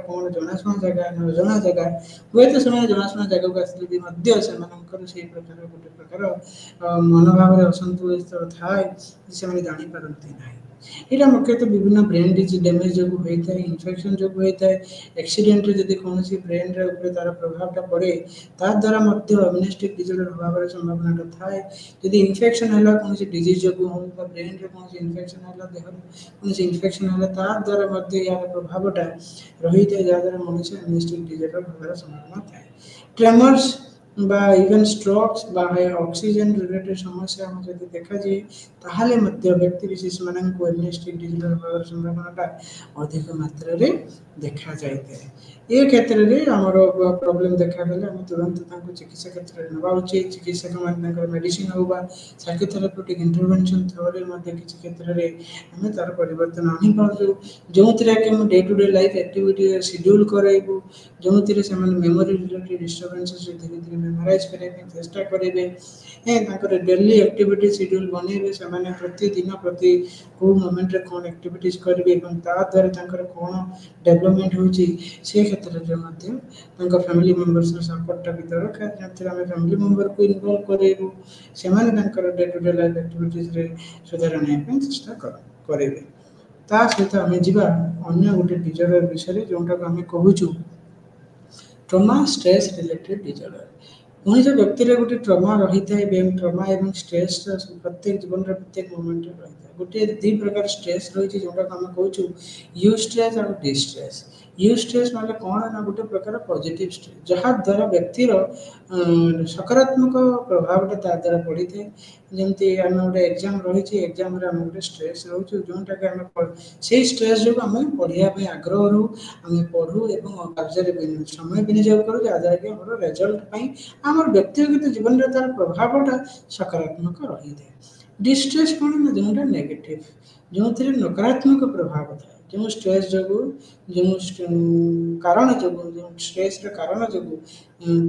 कौन जनाशुना जगह नजना जगह हे तो से जनाशुना जगह को आसले से प्रकार गोटे प्रकार मनोभाव में असंतुलित थाए से जापारती ना यहाँ मुख्यतः विभिन्न ब्रेन डिजीज डैमेज जो होता है इन्फेक्शन जो होता है एक्सीडेंट जब कौन ब्रेन तार प्रभावटा पड़े ताद्वारा एमनेस्टिक डिजॉर्डर होबार संभावना थाए जब इन्फेक्शन है कौन डिजीज जो हो ब्रेन रे कौन इन्फेक्शन है देह कौन इन्फेक्शन है ताद्वारा यार प्रभावटा रही है जहाद्वारा मनुष्य एमनेस्टिक डिजॉर्डर होबार संभावना थाए ट्रेमर्स बा इवन स्ट्रोक्स बा ऑक्सीजन रिलेटेड समस्या जब देखा जाए ताहले व्यक्ति विशेष मानक एमनेस्टिक डिजॉर्डर होबार संभावनाटा अधिक मात्रा रे देखा जाए ये क्षेत्र में आमर प्रॉब्लम देखा गले आम तुरंत चिकित्सा क्षेत्र में नवा उचित चिकित्सक मैंने मेडिसिन हो साइकोथेराप्यूटिक इंटरवेंशन थ्रो किसी क्षेत्र में आम तार परिवर्तन आनी पार्चु जो कि day to day life activity schedule कराइबू जो मेमोरी रिलेटेड डिस्टर्बेंसेस धीरे धीरे मेमोराइज करने चेष्टा करेंगे डेली एक्टिविटी शेड्यूल बनइबे से प्रतिदिन प्रति को मोमेंट कौन एक्टिविटीज करेंगे द्वारा कौन डेवलपमेंट होची से क्षेत्र में फैमिली मेंबर्स सपोर्टा भी दरकार जो फैमिली मेंबर को इनवॉल्व करेबू से day to day life activities रे सुधार आने चेष्टा करेंगे ता सहित आम जा अन्य गोटे डिजर्डर विषय जोटा को आम कहूँ trauma stress related disorder Manish व्यक्ति गोटे ट्रमा रही है ट्रमा और स्ट्रेस प्रत्येक जीवन प्रत्येक मोमेंट रही है गोटे दी प्रकार स्ट्रेस रही जोटा आम कहूँ यू स्ट्रेस और डी स्ट्रेस यू स्ट्रेस माने कौन ना गोटे प्रकार पॉजिटिव स्ट्रेस जहाँ द्वारा व्यक्तिर सकारात्मक प्रभाव द्वारा पड़ी थे जमती आम गोटे एग्जाम रही एग्जाम आम गोटे स्ट्रेस रोचे जोटा कि आम से स्ट्रेस जो आम पढ़ाई आग्रह रू आम पढ़ू और कार्य समय विनियोग करूँ जहाँद्वारा कि आम रेजल्ट आम व्यक्तिगत जीवन में तार प्रभावटा सकारात्मक रही है डिस्ट्रेस कौन ना जोटा नेगेटिव जो नकारात्मक प्रभाव था जो स्ट्रेस जो कारण जो स्ट्रेस कारण जो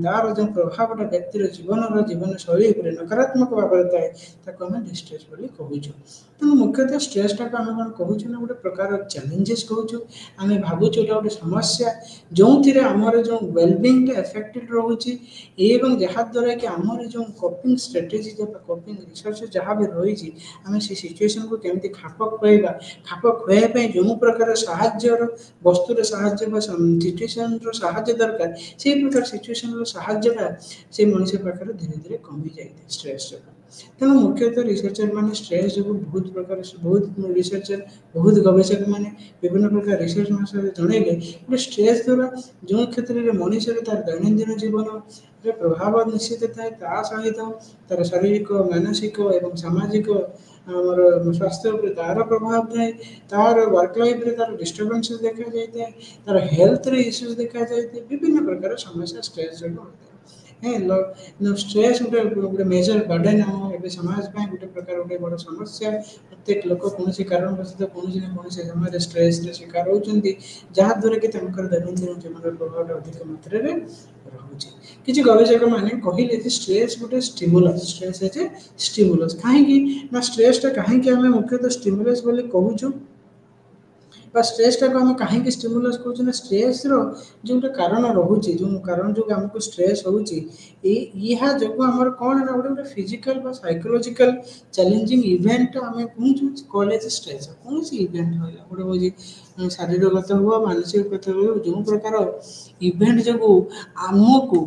तार जो प्रभाव व्यक्तिर जीवन शैली नकारात्मक भाव थाए आम डिस्ट्रेस कहूँ तेणु मुख्यतः स्ट्रेसटा को आम कौन कहूँ ना गोटे प्रकार चैलेंजेस कहूँ आम भावुँ गोटे समस्या जो थी आमर जो वेलबिंग एफेक्टेड रोचे एवं जहाँद्वारा कि आमर जो कपिंग स्ट्रेटेजी कपिंग रिसर्च जहाँ भी रही आम से सिचुएसन को केमती खाप खुआइबा खाप खुआई जो प्रकार साहाଯ୍य वस्तुर साहाଯ୍य सिचुएसन साहाଯ୍य दरकार से प्रकार सिचुएसन साहाଯ୍यटा से मनुष्य पाखे धीरे धीरे कमी जाए स्ट्रेस जो तेणु मुख्यतः रिसर्चर मैंने स्ट्रेस जो बहुत प्रकार बहुत रिसर्चर बहुत गवेषक मैंने विभिन्न प्रकार रिसर्च माध्यम जनइले गोटे स्ट्रेस द्वारा जो क्षेत्र में मनुष्य तार दैनंदिन जीवन प्रभाव निश्चित थाए ता सहित तार शारीरिक मानसिक और सामाजिक आमर स्वास्थ्य उपर तार प्रभाव थाए तार वर्क लाइफ तार डिस्टर्बेंस देखा जाए तार हेल्थ इश्यूज देखा जाए विभिन्न प्रकार समस्या स्ट्रेस जो स्ट्रेस गोटे मेजर बर्डन आम ए समाज गोटे प्रकार गोटे बड़ समस्या प्रत्येक लोक कौन कारणवश कौन ना कौन समय स्ट्रेस शिकार होती जहाँद्वारा कि दैनंदिन जीवन प्रभाव अधिक मात्रा रोचे किसी गवेषक मैंने कहले स्ट्रेस गोटे stimulus stress as a stimulus कहीं स्ट्रेसटा कहीं मुख्यतः स्टिमुलस बोली कहूँ स्ट्रेसटा को आम कहीं स्टिमुलस कहूँ स्ट्रेस जो कारण रोचे जो कारण जो आमको स्ट्रेस होची जो आम कौन ना गोटे गोटे फिजिकल साइकोलॉजिकल चैलेंजिंग इवेंट आम कहूँ कॉलेज स्ट्रेस कौन इवेंट रहा गोटे हूँ शारीरिकगत हुआ मानसिकगत हो जो प्रकार इवेंट जो आमको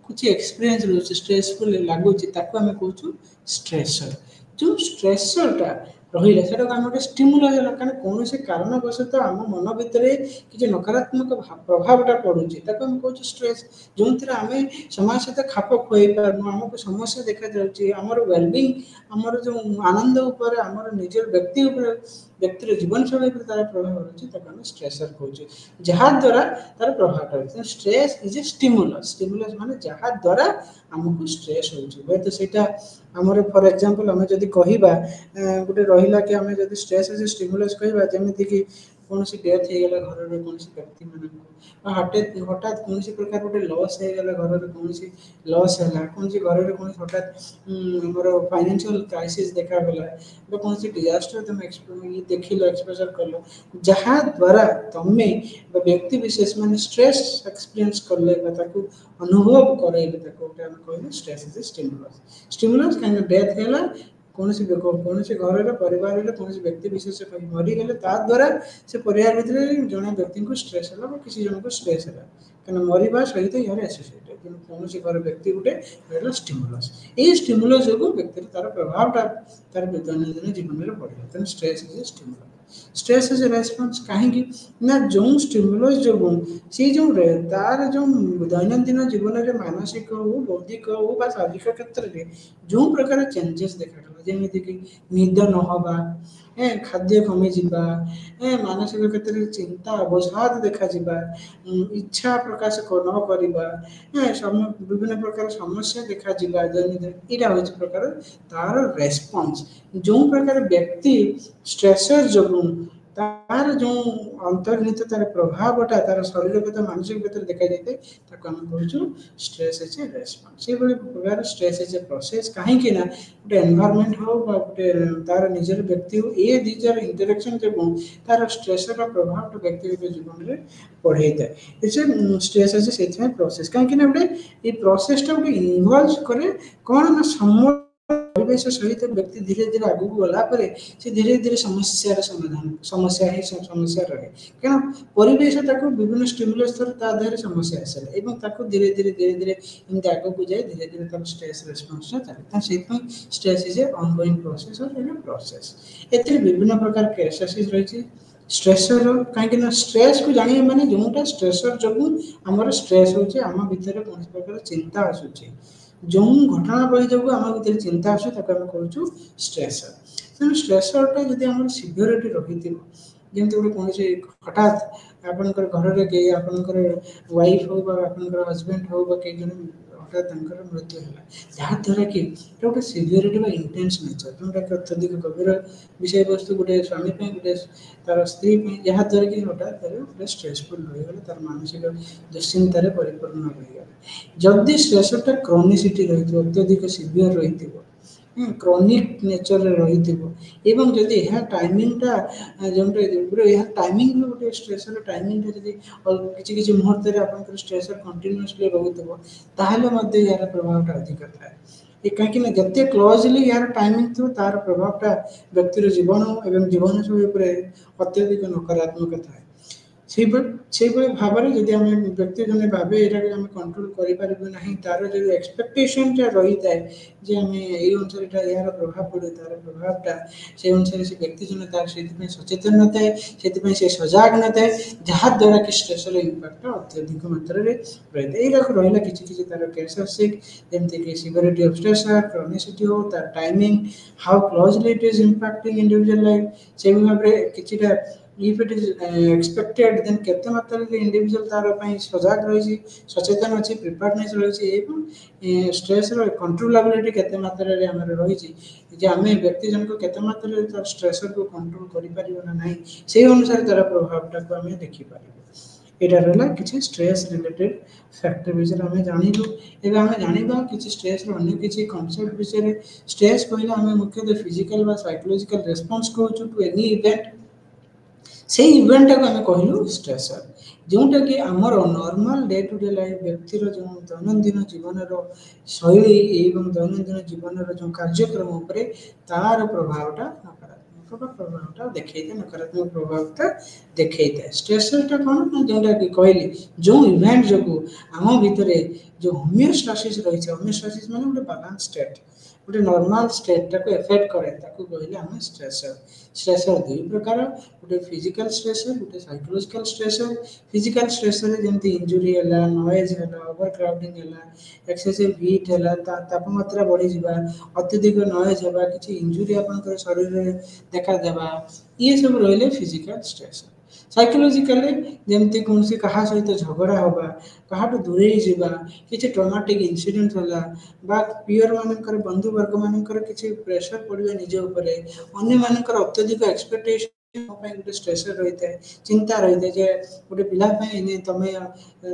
कुछ एक्सपीरियंस रोचे स्ट्रेसफुल लगुच आम कहूँ स्ट्रेसर जो स्ट्रेसरटा रही से आम गोटे स्टिमुलस कारण कौन से कारणवश आम मन भितर किसी नकारात्मक प्रभावटा पड़ूचे आम कहूँ स्ट्रेस जो आम समाज सहित खाप खुआई पार्न आमको समस्या देखा जाऊँगी आमर वेलबिंग आमर जो आनंद उपर आमर निजर व्यक्तिर जीवन शैली तार प्रभाव रही आम स्ट्रेसर कहूँ जहाँद्वारा तार प्रभाव रही stress is a stimulus stimulus माने जहाँद्वारा आमको स्ट्रेस हो तो सीटा आमर फॉर एग्जांपल आम जदि कहवा गोटे रहा कि आम जब स्ट्रेस एज ए स्टिमुलस कहवा जमीती कि कौन डेथ हो गला घर कौन व्यक्ति मान हठात कौन प्रकार गोटे लॉस हो गला घर कौन लॉस है कौन घर कौन हठात आमर फाइनेंशियल क्राइसिस देखागला कौन डिजास्टर तुम देख एक्सपोजर कल जहाँद्वारा तुम्हें व्यक्ति विशेष मान स्ट्रेस एक्सपीरियंस कले अनुभव कराइले गोटे आम कहले stress is a stimulus stimulus कहीं डेथ है कौन घर परिवार कौन व्यक्ति विशेष मरीगले द्वारा से परिवार भितर जड़े व्यक्ति को स्ट्रेस है किसी जन को स्ट्रेस है कहीं मरवा सहित यार एसोसिएटेड कौन घर व्यक्ति गोटे रहा स्टिमुलस ये स्टिमुलस जो व्यक्ति तार प्रभावटा तार दैनंदिन जीवन में पड़े Tenali stress is a stimulus stress is a response कहीं ना जो स्टिमुलस जो सी जो तार जो दैनंदिन जीवन में मानसिक हो बौद्धिक हो शारीरिक क्षेत्र में जो प्रकार चेंजेस देखा जमीती कि निद नहबा खाद्य कमी जा मानसिक क्षेत्र में चिंता अवसाद देखा इच्छा प्रकाश न करवा विभिन्न प्रकार समस्या देखा दैनंदिन यहाँ हूँ प्रकार तार रेस्पॉन्स जो प्रकार व्यक्ति स्ट्रेसर जो तार जो अंतर्निहित तार प्रभावटा तार शरीरगत मानसिकता देखा जाए ताको आम कहूँ स्ट्रेस इज ए रेस्पॉन्स से प्रकार स्ट्रेस इज ए प्रोसेस कहीं गोटे एनवायरनमेंट हो गोटे तार निजर व्यक्ति हो ये दिजर इंटरेक्शन जो तार स्ट्रेसर प्रभाव व्यक्तिगत जीवन में बढ़ाई थाए इसे स्ट्रेस अच्छे से प्रोसेस कहीं गोटे ये प्रोसेसटा गोटे इनवल्व करे कौन ना समय परिवेश सहित व्यक्ति धीरे धीरे आगे गला से धीरे धीरे समस्या समाधान समस्या ही समस्या रहे क्या परिवेश विभिन्न स्टिमुलस देह समस्या आसाला धीरे धीरे धीरे धीरे एमती आगे को जाए धीरे धीरे स्ट्रेस रेस्पॉन्स चलता stress is a ongoing process और प्रोसेस ए विभिन्न प्रकार केसेस रही स्ट्रेसर कहीं स्ट्रेस को जानिए माने जोटा स्ट्रेसर जो आमर स्ट्रेस होचे आम भितर कौन प्रकार चिंता आसूची जो घटनावली जो आम भर चिंता आस कहूँ स्ट्रेसर तेणु स्ट्रेसरटा जब आम सिवियरिटी रही जमी गोटे कौन हठात आपंकर घर कई आपंकर वाइफ हो आपंकर हजबैंड हो कई हठात मृत्यु है जहाद्वारा कि गोटे सिवियरिटी इंटेंस नेचर जोटा कि अत्यधिक गभीर विषय वस्तु गोटे स्वामी गोटे तार स्त्री जहाद्वारा कि हठात गोटे स्ट्रेसफुल रहीगला तार मानसिक दुश्चिंतार परिपूर्ण रहीगला जदि स्ट्रेसरटा क्रोनिसिटी रही अत्यधिक सिवियर रही क्रोनिक नेचर रही जदि यह टाइमिंगटा जो यह टाइमिंग भी गोटे स्ट्रेसर टाइमिंगटा जब किसी किसी मुहूर्त आप स्ट्रेसर कंटिन्यूअसली रोते यार प्रभावटा अधिक थाए कहीं जिते क्लोजली यार टाइमिंग थो तार प्रभावटा व्यक्तिर जीवन और जीवनशैली अत्यधिक नकारात्मक थाए से भाव में जब आम व्यक्ति जन भावे यहाँ आम कंट्रोल करें तार जो एक्सपेक्टेशन रही है जे आम ये अनुसार यार प्रभाव पड़े तार प्रभावटा से अनुसार से व्यक्ति जन तार से सचेतन न थाए से सजग न थाए जहाद्वारा कि स्ट्रेसर इंपैक्ट अत्यधिक मात्रा रही है ये रहा किसी तार कैरेक्टरिस्टिक जमीक सिवियरिटी ऑफ स्ट्रेसर क्रोनिसिटी हो तार timing how closely it is impacting individual life से भाव में किसी if it is expected then केते मात्रा रे इंडिविजुअल तार पई सजग रही सचेतन अच्छी प्रिपेयर्डनेस रही एवं स्ट्रेस रो कंट्रोलेबिलिटी केते मात्रा रे हमर रही जे आमे व्यक्ति जन को केते मात्रा रे तार स्ट्रेसर को कंट्रोल करि परिबो ना नहीं से अनुसार तार प्रभावटा को हमें देखि पारिबो एटा रहला किछि स्ट्रेस रिलेटेड फैक्टर विषय हमें जानिलु एबे हमें जानिबा किछि स्ट्रेस रो अन्य किछि कांसेप्ट विषय स्ट्रेस कहला हमें मुख्यतः फिजिकल व साइकोलॉजिकल रिस्पांस कहू टू एनी इवेंट से इवेंट को आम कहलु स्ट्रेसर जोटा कि आमर normal day to day life व्यक्तिर जो दैनंदिन जीवन शैली एवं दैनंदिन जीवन जो कार्यक्रम उपरे तार प्रभावटा नकारात्मक प्रभावटा देखते नकारात्मक प्रभावटा देखते स्ट्रेसरटा कौन जोटा कि कहली जो इवेंट जो आम भितर जो होमियोस्टासिस रही होमियोस्टासिस माने गोटे बैलेंस स्टेट गोटे नॉर्मल स्टेट को एफेक्ट करे ताको कहले हम स्ट्रेसर स्ट्रेसर दुई प्रकार गोटे फिजिकल स्ट्रेसर गोटे साइकोलॉजिकल स्ट्रेसर फिजिकल स्ट्रेसर जमती इंजुरी है नॉइज है ओवर क्राउडिंग है एक्सेसिव हीट है तापमात्रा बढ़ी जावा अत्यधिक नॉइज है किसी इंजुरी आपन शरीर में देखा देवा ये सब रहिले फिजिकल स्ट्रेसर साइकोलॉजिकली जमती कौन सी कहा सहित झगड़ा होगा कहा दूरे जावा किसी ट्रॉमेटिक इंसिडेंट होला बा पियर मानकर बंधु वर्ग मानकर किसी प्रेशर पड़े निज उपरे अन्य मानकर अत्यधिक एक्सपेक्टेशन गोटे स्ट्रेसर रही है चिंता रही है जे गोटे पिला तुम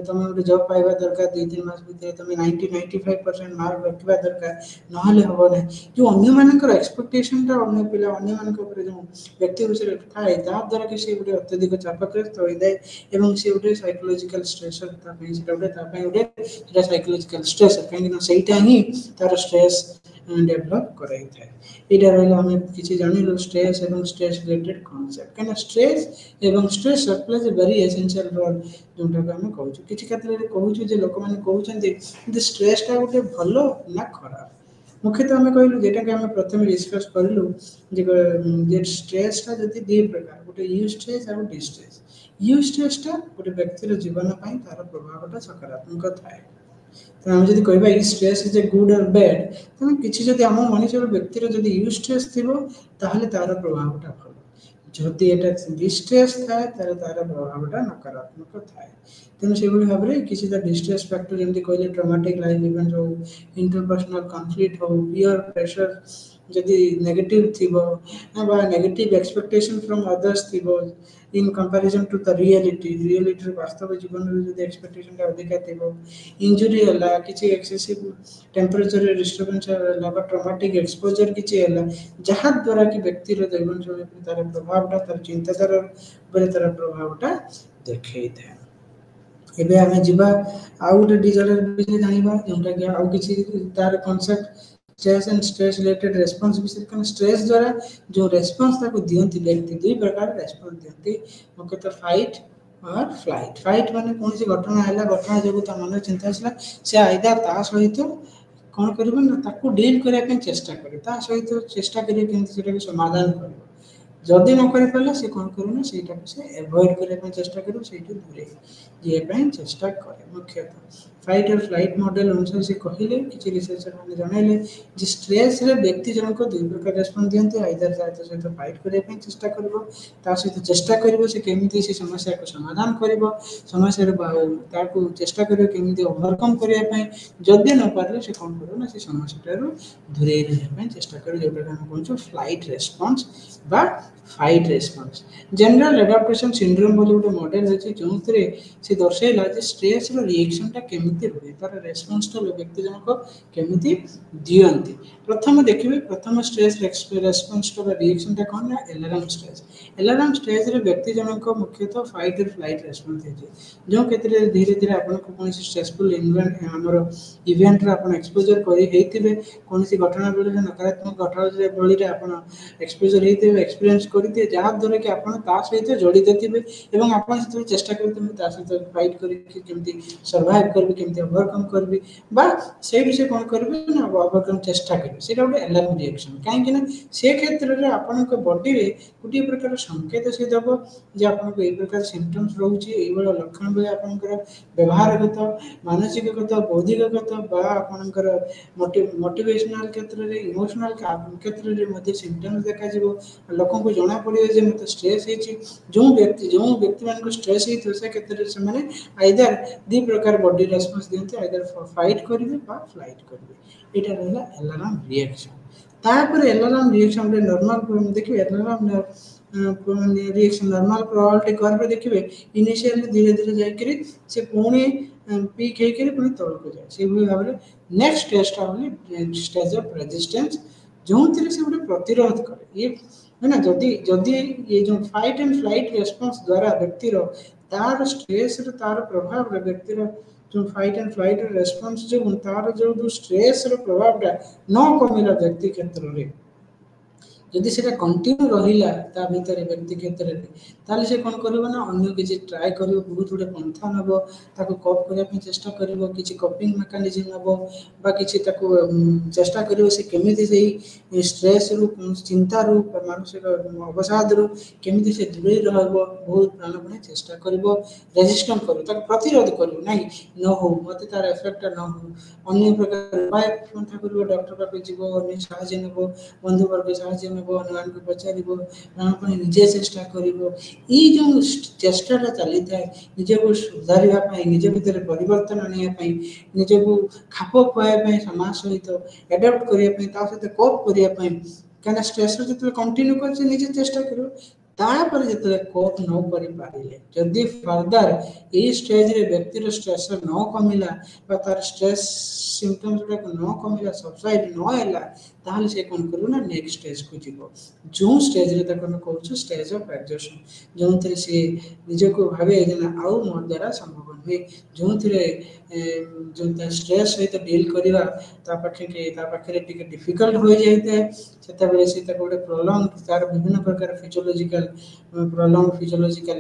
तुम गोटे जॉब पाइबा दरकार 2-3 मास भीतर तुम 90-95% मार्क रखा दरकार नहले हम ना जो अन्य मानकर एक्सपेक्टेशन अन्य पिला अन्य मानक जो व्यक्ति विषय थाए द्वारा कि सी गोटे अत्यधिक चापग्रस्त होता है और सी गोटे साइकोलॉजिकल स्ट्रेसर गोटे साइकोलॉजिकल स्ट्रेसर कहीं ही तार स्ट्रेस डेवलप कराई थाए यहाँ रहा हमें किसी जानिलु स्ट्रेस और स्ट्रेस रिलेटेड कॉन्सेप्ट कहीं स्ट्रेस और stress plays a very essential role जोटा को आम कहूँ किसी क्षेत्र में कहूँ लोक मैंने कहते स्ट्रेसटा गोटे भल ना खराब मुख्यतः आम कहलु जेटा कि आम प्रथम डिस्कस करूँ जे स्ट्रेसटा जब दी प्रकार गोटे यू स्ट्रेस और डिस्ट्रेस यू स्ट्रेसटा गोटे व्यक्तिर जीवन पर तार प्रभावटा सकारात्मक थाए तो आम जब कह स्ट्रेस इज ए गुड और बैड तेना किसी जब आम मनीष व्यक्तिर जब यू स्ट्रेस थी तार प्रभावटा भल जदि ये डिस्ट्रेस थाए तार प्रभावटा नकारात्मक थाए तेणु से भाव में किसी डिस्ट्रेस फैक्टर जमी कहले ट्रॉमेटिक लाइफ इवेंट हो इंटरपर्सनल कॉन्फ्लिक्ट हो पियर प्रेशर जदि नेगेटिव थिबो बा नेगेटिव एक्सपेक्टेशन फ्रॉम अदर्स थिबो in comparison to the reality वास्तव जीवन रे जदि एक्सपेक्टेशन अधिक थिबो इंजुरी होला किछि एक्सेसिव टेम्परेचर डिस्टर्बेंस होला बा ट्रॉमेटिक एक्सपोजर किछि होला जहा द्वारा कि व्यक्ति रो जीवन शैली पर तार प्रभावटा तार चिंताधारा पर तार प्रभावटा देखै था एबे हमें जीवा आउ गोटे डिजॉर्डर विषय जानिबा जोंटा कि आउ किछि तार concept stress and stress related response विषय कन स्ट्रेस द्वारा जो रेस्पॉन्स ताको दियंती व्यक्ति दुई प्रकार रेस्पॉन्स दियंती मुख्यतः फाइट और फ्लाइट फाइट माने कोनसी घटना हैला घटना जो ता मन चिंता आसला से आइदर ता सहित कौन करिबो ना ताको डील करे पे चेष्टा करे ता सहित चेष्टा करे केमति सेटा समाधान करे जदि न कर पाला से कौन करू ना सेटा से अवॉइड करे पे चेष्टा करू सेटू दूरे जे पे चेष्टा करे मुख्यतः फाइट और फ्लाइट मॉडल अनुसार से कहिले किछि रिसर्चर माने जणाइले जे स्ट्रेस रे व्यक्ति जन को दुई प्रकार रेस्पॉन्स दियंते आइदर जाते से तो फाइट करे पे चेष्टा करबो ता सहित चेष्टा करबो से केमिति से समस्या को समाधान करबो समस्या रे ताको चेष्टा करबो केमिति ओवरकम करे पे जदि न पारले से कौन करू ना से समस्या रो दूरे रहे पे चेष्टा करू जेटा हम कोन फ्लाइट रेस्पॉन्स बा fight response general adaptation syndrome बोली गोटे मॉडल अछि जोंतरे से दर्शाइला जे स्ट्रेस रो रिएक्शन टा केमिति होय तार रेस्पॉन्स तो व्यक्ति जनक केमिति दियंती प्रथम देखिबे प्रथम स्ट्रेस रेस्पॉन्स तो रिएक्शन टा कोन ना एलार्म स्ट्रेस रे व्यक्ति जनक मुख्यतः फाइट और फ्लाइट रेस्पॉन्स है जो क्षेत्र धीरे धीरे आपन को कोन स्ट्रेसफुल इन्वायरमेंट हमरो इवेंट रे आपन एक्सपोजर करि हेतिबे कोन सी घटना बेले नकारात्मक घटना रे बळी रे आपन एक्सपोजर हेतिबे एक्सपीरियंस करते जहाँ द्वारा कि आपन ता सहित जड़ित थे और आपन से चेष्टा करते ता सहित फाइट करके केमती सर्वाइव करबे केमती ओवरकम करबे बा से विषय कोन करबे ना ओवरकम चेष्टा करबे सेटा गोटे एलार्म रिएक्शन काहे कि ना से क्षेत्र रे आपन को बॉडी रे गुटी प्रकार संकेत से दबो जे आपन को ए प्रकार सिम्पटम्स रहउची ए बडा लक्षण बे आपन कर व्यवहारगत मानसिकगत बौद्धिकगत बा आपन कर मोटिवेशनल क्षेत्र रे इमोशनल क्षेत्र रे मध्ये सिम्पटम्स देखा जिवो लोकों को जना पड़े जे मते स्ट्रेस हेची जो व्यक्ति मान को स्ट्रेस हे तो से क्षेत्र से माने आइदर दी प्रकार बॉडी रेस्पॉन्स दियंते आइदर फाइट करबे बा फ्लाइट करबे एटा रहला अलार्म रिएक्शन तापर अलार्म रिएक्शन रे नॉर्मल देखिए alarm reaction normal probability curve देखिए इनिशियली धीरे धीरे जाय करी से पुणी पीक हे करी पुणी तळ को जाय से भाव रे नेक्स्ट स्टेज होली स्टेज ऑफ रेजिस्टेंस जोंतिर से गोटे प्रतिरोध करे ये है ना जदि ये जो फाइट एंड फ्लाइट रेस्पॉन्स द्वारा व्यक्ति रो तार स्ट्रेस रो तार प्रभाव रे व्यक्ति रो जो फाइट एंड फ्लाइट रेस्पॉन्स जो तार जो स्ट्रेस रो प्रभावटा न कमिला व्यक्ति क्षेत्र रे जदि सेटा कंटिन्यू रहिला ता भीतर व्यक्ति क्षेत्र रे ताले से कोन करबो ना अन्य किछि ट्राई करबो बहुत गुडे पंथा नबो ताको कप करिया पे चेष्टा करबो किछि कपिंग मेकानिज्म नबो बा किछि ताको चेष्टा करबो से केमिति सेही स्ट्रेस रु चिंता रु मानसिक अवसाद रु केमिति से दूर रहबो बहुत प्राणपणे चेष्टा करबो रेजिस्टेंस करबो ताको प्रतिरोध करबो नै न हो मते तार इफेक्ट न हो अन्य प्रकार उपाय पंथा करबो डॉक्टर पाके जीवो अन्य सहाय्य नबो बंधु वर्ग सहाय्य नबो अनुमान को पचारिबो प्राणपणे निजे चेष्टा करबो ई जो चेष्टाटा चली थाए निजे को सुधारिबा पई निजे भीतर परिवर्तन आनिया पई निजे को खाप खुआया पई समाज सहित एडॉप्ट करिया पई ता सहित कोप करिया पई काना स्ट्रेस जते कंटिन्यू करछ निजे चेष्टा करो तापर जते कोप न करि पारिले जदि फर्दर ए स्टेज रे व्यक्ति रो स्ट्रेस न कमिला बा तार स्ट्रेस सिम्पटम्स रे न कमिला सबसाइड न हैला ताहले से कोन करू ना नेक्स्ट स्टेज को जीवो जो स्टेज रे तक न कहू स्टेज ऑफ एक्सर्शन जो थरे से निजे को भाबे जेना आउ मोर द्वारा संभव हुए जो थरे जो स्ट्रेस सहित डील करिवा ता पाखे टिके डिफिकल्ट हो जाइते सेता बेले से तक गोटे प्रोलॉन्ग तार विभिन्न प्रकार फिजियोलॉजिकल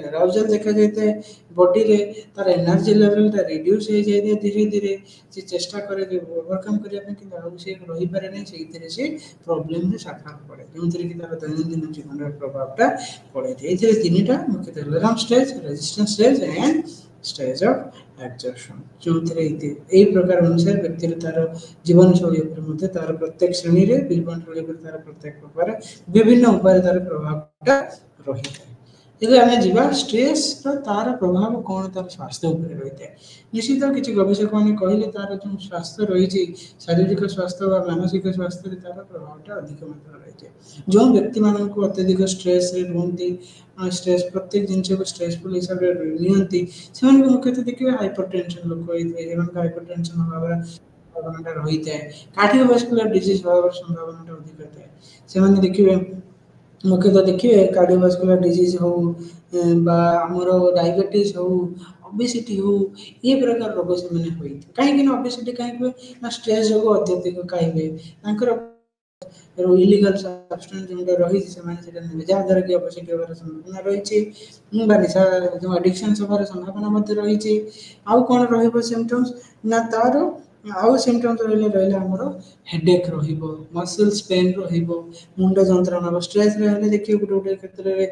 अराउजल देखा जाइते बॉडी रे तार एनर्जी लेवल ता रिड्यूस हो जाइते धीरे धीरे से चेष्टा करे जे ओवरकम करिया पे कि आउ से रही पारे नै से इतरे से प्रॉब्लम रे सफर पड़े जोंतरे कि तार दैनंदिन जीवन रे प्रभावटा पड़े एथिरे तीनटा मुख्य alarm stage resistance stage and stage of exertion जोंतरे एई प्रकार अनुसार व्यक्ति तार जीवन शैली ऊपर मध्ये तार प्रत्येक श्रेणी रे जीवन शैली ऊपर तार प्रत्येक प्रकार विभिन्न उपाय तार प्रभावटा रही है ଏବେ ଆମେ ଯିବା ଷ୍ଟ୍ରେସ୍ର ତାର ପ୍ରଭାବ କ'ଣ ତାର ସ୍ୱାସ୍ଥ୍ୟ ଉପରେ ରହିଥାଏ। ନିଶ୍ଚିତ କିଛି ଗବେଷକମାନେ କହିଲେ ତାର ଯେଉଁ ସ୍ୱାସ୍ଥ୍ୟ ରହିଛି ଶାରୀରିକ ସ୍ୱାସ୍ଥ୍ୟ ବା ମାନସିକ ସ୍ୱାସ୍ଥ୍ୟରେ ତାର ପ୍ରଭାବଟା ଅଧିକ ମାତ୍ରାରେ ରହିଥାଏ। ଯେଉଁ ବ୍ୟକ୍ତିମାନଙ୍କୁ ଅତ୍ୟଧିକ ଷ୍ଟ୍ରେସ୍ରେ ରୁହନ୍ତି, ଷ୍ଟ୍ରେସ୍ ପ୍ରତ୍ୟେକ ଜିନିଷକୁ ଷ୍ଟ୍ରେସଫୁଲ୍ ହିସାବରେ ନିଅନ୍ତି, ସେମାନଙ୍କୁ ମୁଖ୍ୟତଃ ଦେଖିବେ ହାଇପର ଟେନସନ୍ ଲୋକ ହେଇଥାଏ। ସେମାନଙ୍କୁ ହାଇପର ଟେନସନ୍ ହେବାର ସମ୍ଭାବନାଟା ରହିଥାଏ। କାର୍ଡ଼ିଓଭାସ୍କୁଲାର ଡିଜିଜ୍ ହେବାର ସମ୍ଭାବନାଟା ଅଧିକ ଥାଏ। ସେମାନେ ଦେଖିବେ ମୁଖ୍ୟତଃ ଦେଖିବେ କାର୍ଡ଼ିଓଭାସ୍କୁଲାର ଡିଜିଜ୍ ହଉ ବା ଆମର ଡାଇବେଟିସ୍ ହଉ, ଓବେସିଟି ହଉ, ଏ ପ୍ରକାର ରୋଗ ସେମାନେ ହୋଇଥାଏ। କାହିଁକି ନା ଓବେସିଟି କାହିଁକି ହୁଏ ନା ଷ୍ଟ୍ରେସ୍ ଯୋଗୁଁ ଅତ୍ୟଧିକ ଖାଇବେ। ତାଙ୍କର ଇଲିଗାଲ ସବଷ୍ଟାନ୍ସ ଯେଉଁଟା ରହିଛି ସେମାନେ ସେଇଟା ନେବେ, ଯାହାଦ୍ୱାରା କି ଓବେସିଟି ହେବାର ସମ୍ଭାବନା ରହିଛି ବା ନିଶା ଯେଉଁ ଆଡିକ୍ସନ୍ସ ହେବାର ସମ୍ଭାବନା ମଧ୍ୟ ରହିଛି। ଆଉ କ'ଣ ରହିବ ସିମ୍ପଟମ୍ସ ନା ତାର ଆଉ ସିମ୍ପଟମ୍ସ ରହିଲା ଆମର ହେଡେକ୍ ରହିବ, ମସଲ୍ସ ପେନ୍ ରହିବ, ମୁଣ୍ଡ ଯନ୍ତ୍ରଣା ହେବ। ଷ୍ଟ୍ରେସ୍ରେ ହେଲେ ଦେଖିବେ ଗୋଟେ ଗୋଟେ କ୍ଷେତ୍ରରେ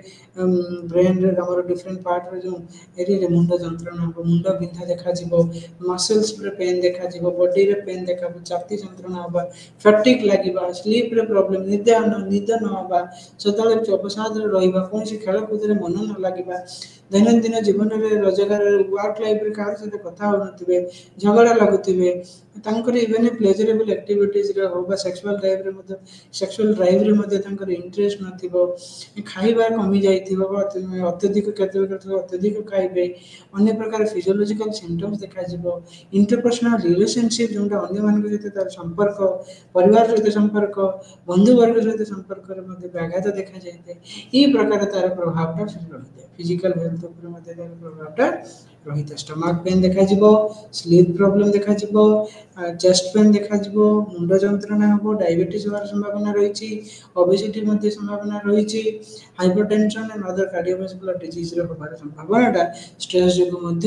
ବ୍ରେନ୍ରେ ଆମର ଡିଫରେଣ୍ଟ ପାର୍ଟରେ ଯେଉଁ ଏରିଆରେ ମୁଣ୍ଡ ଯନ୍ତ୍ରଣା ହେବ, ମୁଣ୍ଡ ବିନ୍ଧା ଦେଖାଯିବ, ମସଲ୍ସରେ ପେନ୍ ଦେଖାଯିବ, ବଡିରେ ପେନ୍ ଦେଖାଯିବ, ଛାତି ଯନ୍ତ୍ରଣା ହେବା, ଫଟିକ୍ ଲାଗିବା, ସ୍ଲିପ୍ରେ ପ୍ରୋବ୍ଲେମ୍, ନିଦ ନ ହେବା, ସଦାବେଳେ ଅବସାଦରେ ରହିବା, କୌଣସି ଖେଳକୁଦରେ ମନ ନ ଲାଗିବା, ଦୈନନ୍ଦିନ ଜୀବନରେ ରୋଜଗାରରେ ୱାର୍କ ଲାଇଫ୍ରେ କାହାର ସହିତ କଥା ହେଉନଥିବେ, ଝଗଡ଼ା ଲାଗୁଥିବେ, ତାଙ୍କର ଇଭେନ୍ ପ୍ଲେଜରେବଲ୍ ଆକ୍ଟିଭିଟିଜ୍ରେ ହଉ ବା ସେକ୍ସୁଆଲ୍ ଡ୍ରାଇଭ୍ରେ ମଧ୍ୟ ତାଙ୍କର ଇଣ୍ଟରେଷ୍ଟ ନଥିବ, ଖାଇବା କମି ଯାଇଥିବ ବା ଅତ୍ୟଧିକ କେତେବେଳେ ଅତ୍ୟଧିକ ଖାଇବେ, ଅନ୍ୟ ପ୍ରକାର ଫିଜିଓଲୋଜିକାଲ ସିମ୍ପଟମ୍ସ ଦେଖାଯିବ, ଇଣ୍ଟରପର୍ସନାଲ ରିଲେସନସିପ୍ ଯେଉଁଟା ଅନ୍ୟମାନଙ୍କ ସହିତ ତାର ସମ୍ପର୍କ, ପରିବାର ସହିତ ସମ୍ପର୍କ, ବନ୍ଧୁବର୍ଗ ସହିତ ସମ୍ପର୍କରେ ମଧ୍ୟ ବ୍ୟାଘାତ ଦେଖାଯାଇଥାଏ। ଏହି ପ୍ରକାର ତାର ପ୍ରଭାବଟା ରହିଥାଏ। ଫିଜିକାଲ ହେଲ୍ଥ ଉପରେ ମଧ୍ୟ ତାର ପ୍ରଭାବଟା ରହିଥାଏ। ଷ୍ଟମାକ୍ ପେନ୍ ଦେଖାଯିବ, ସ୍ଲିପ୍ ପ୍ରୋବ୍ଲେମ୍ ଦେଖାଯିବ, ଚେଷ୍ଟ ପେନ୍ ଦେଖାଯିବ, ମୁଣ୍ଡ ଯନ୍ତ୍ରଣା ହେବ, ଡାଇବେଟିସ୍ ହେବାର ସମ୍ଭାବନା ରହିଛି, ଓବେସିଟି ମଧ୍ୟ ସମ୍ଭାବନା ରହିଛି, ହାଇପରଟେନସନ୍ ଆଣ୍ଡ ଅଦର କାର୍ଡ଼ିଓଭାସ୍କୁଲାର ଡିଜିଜ୍ର ହେବାର ସମ୍ଭାବନାଟା ଷ୍ଟ୍ରେସ୍ ଯୋଗୁଁ ମଧ୍ୟ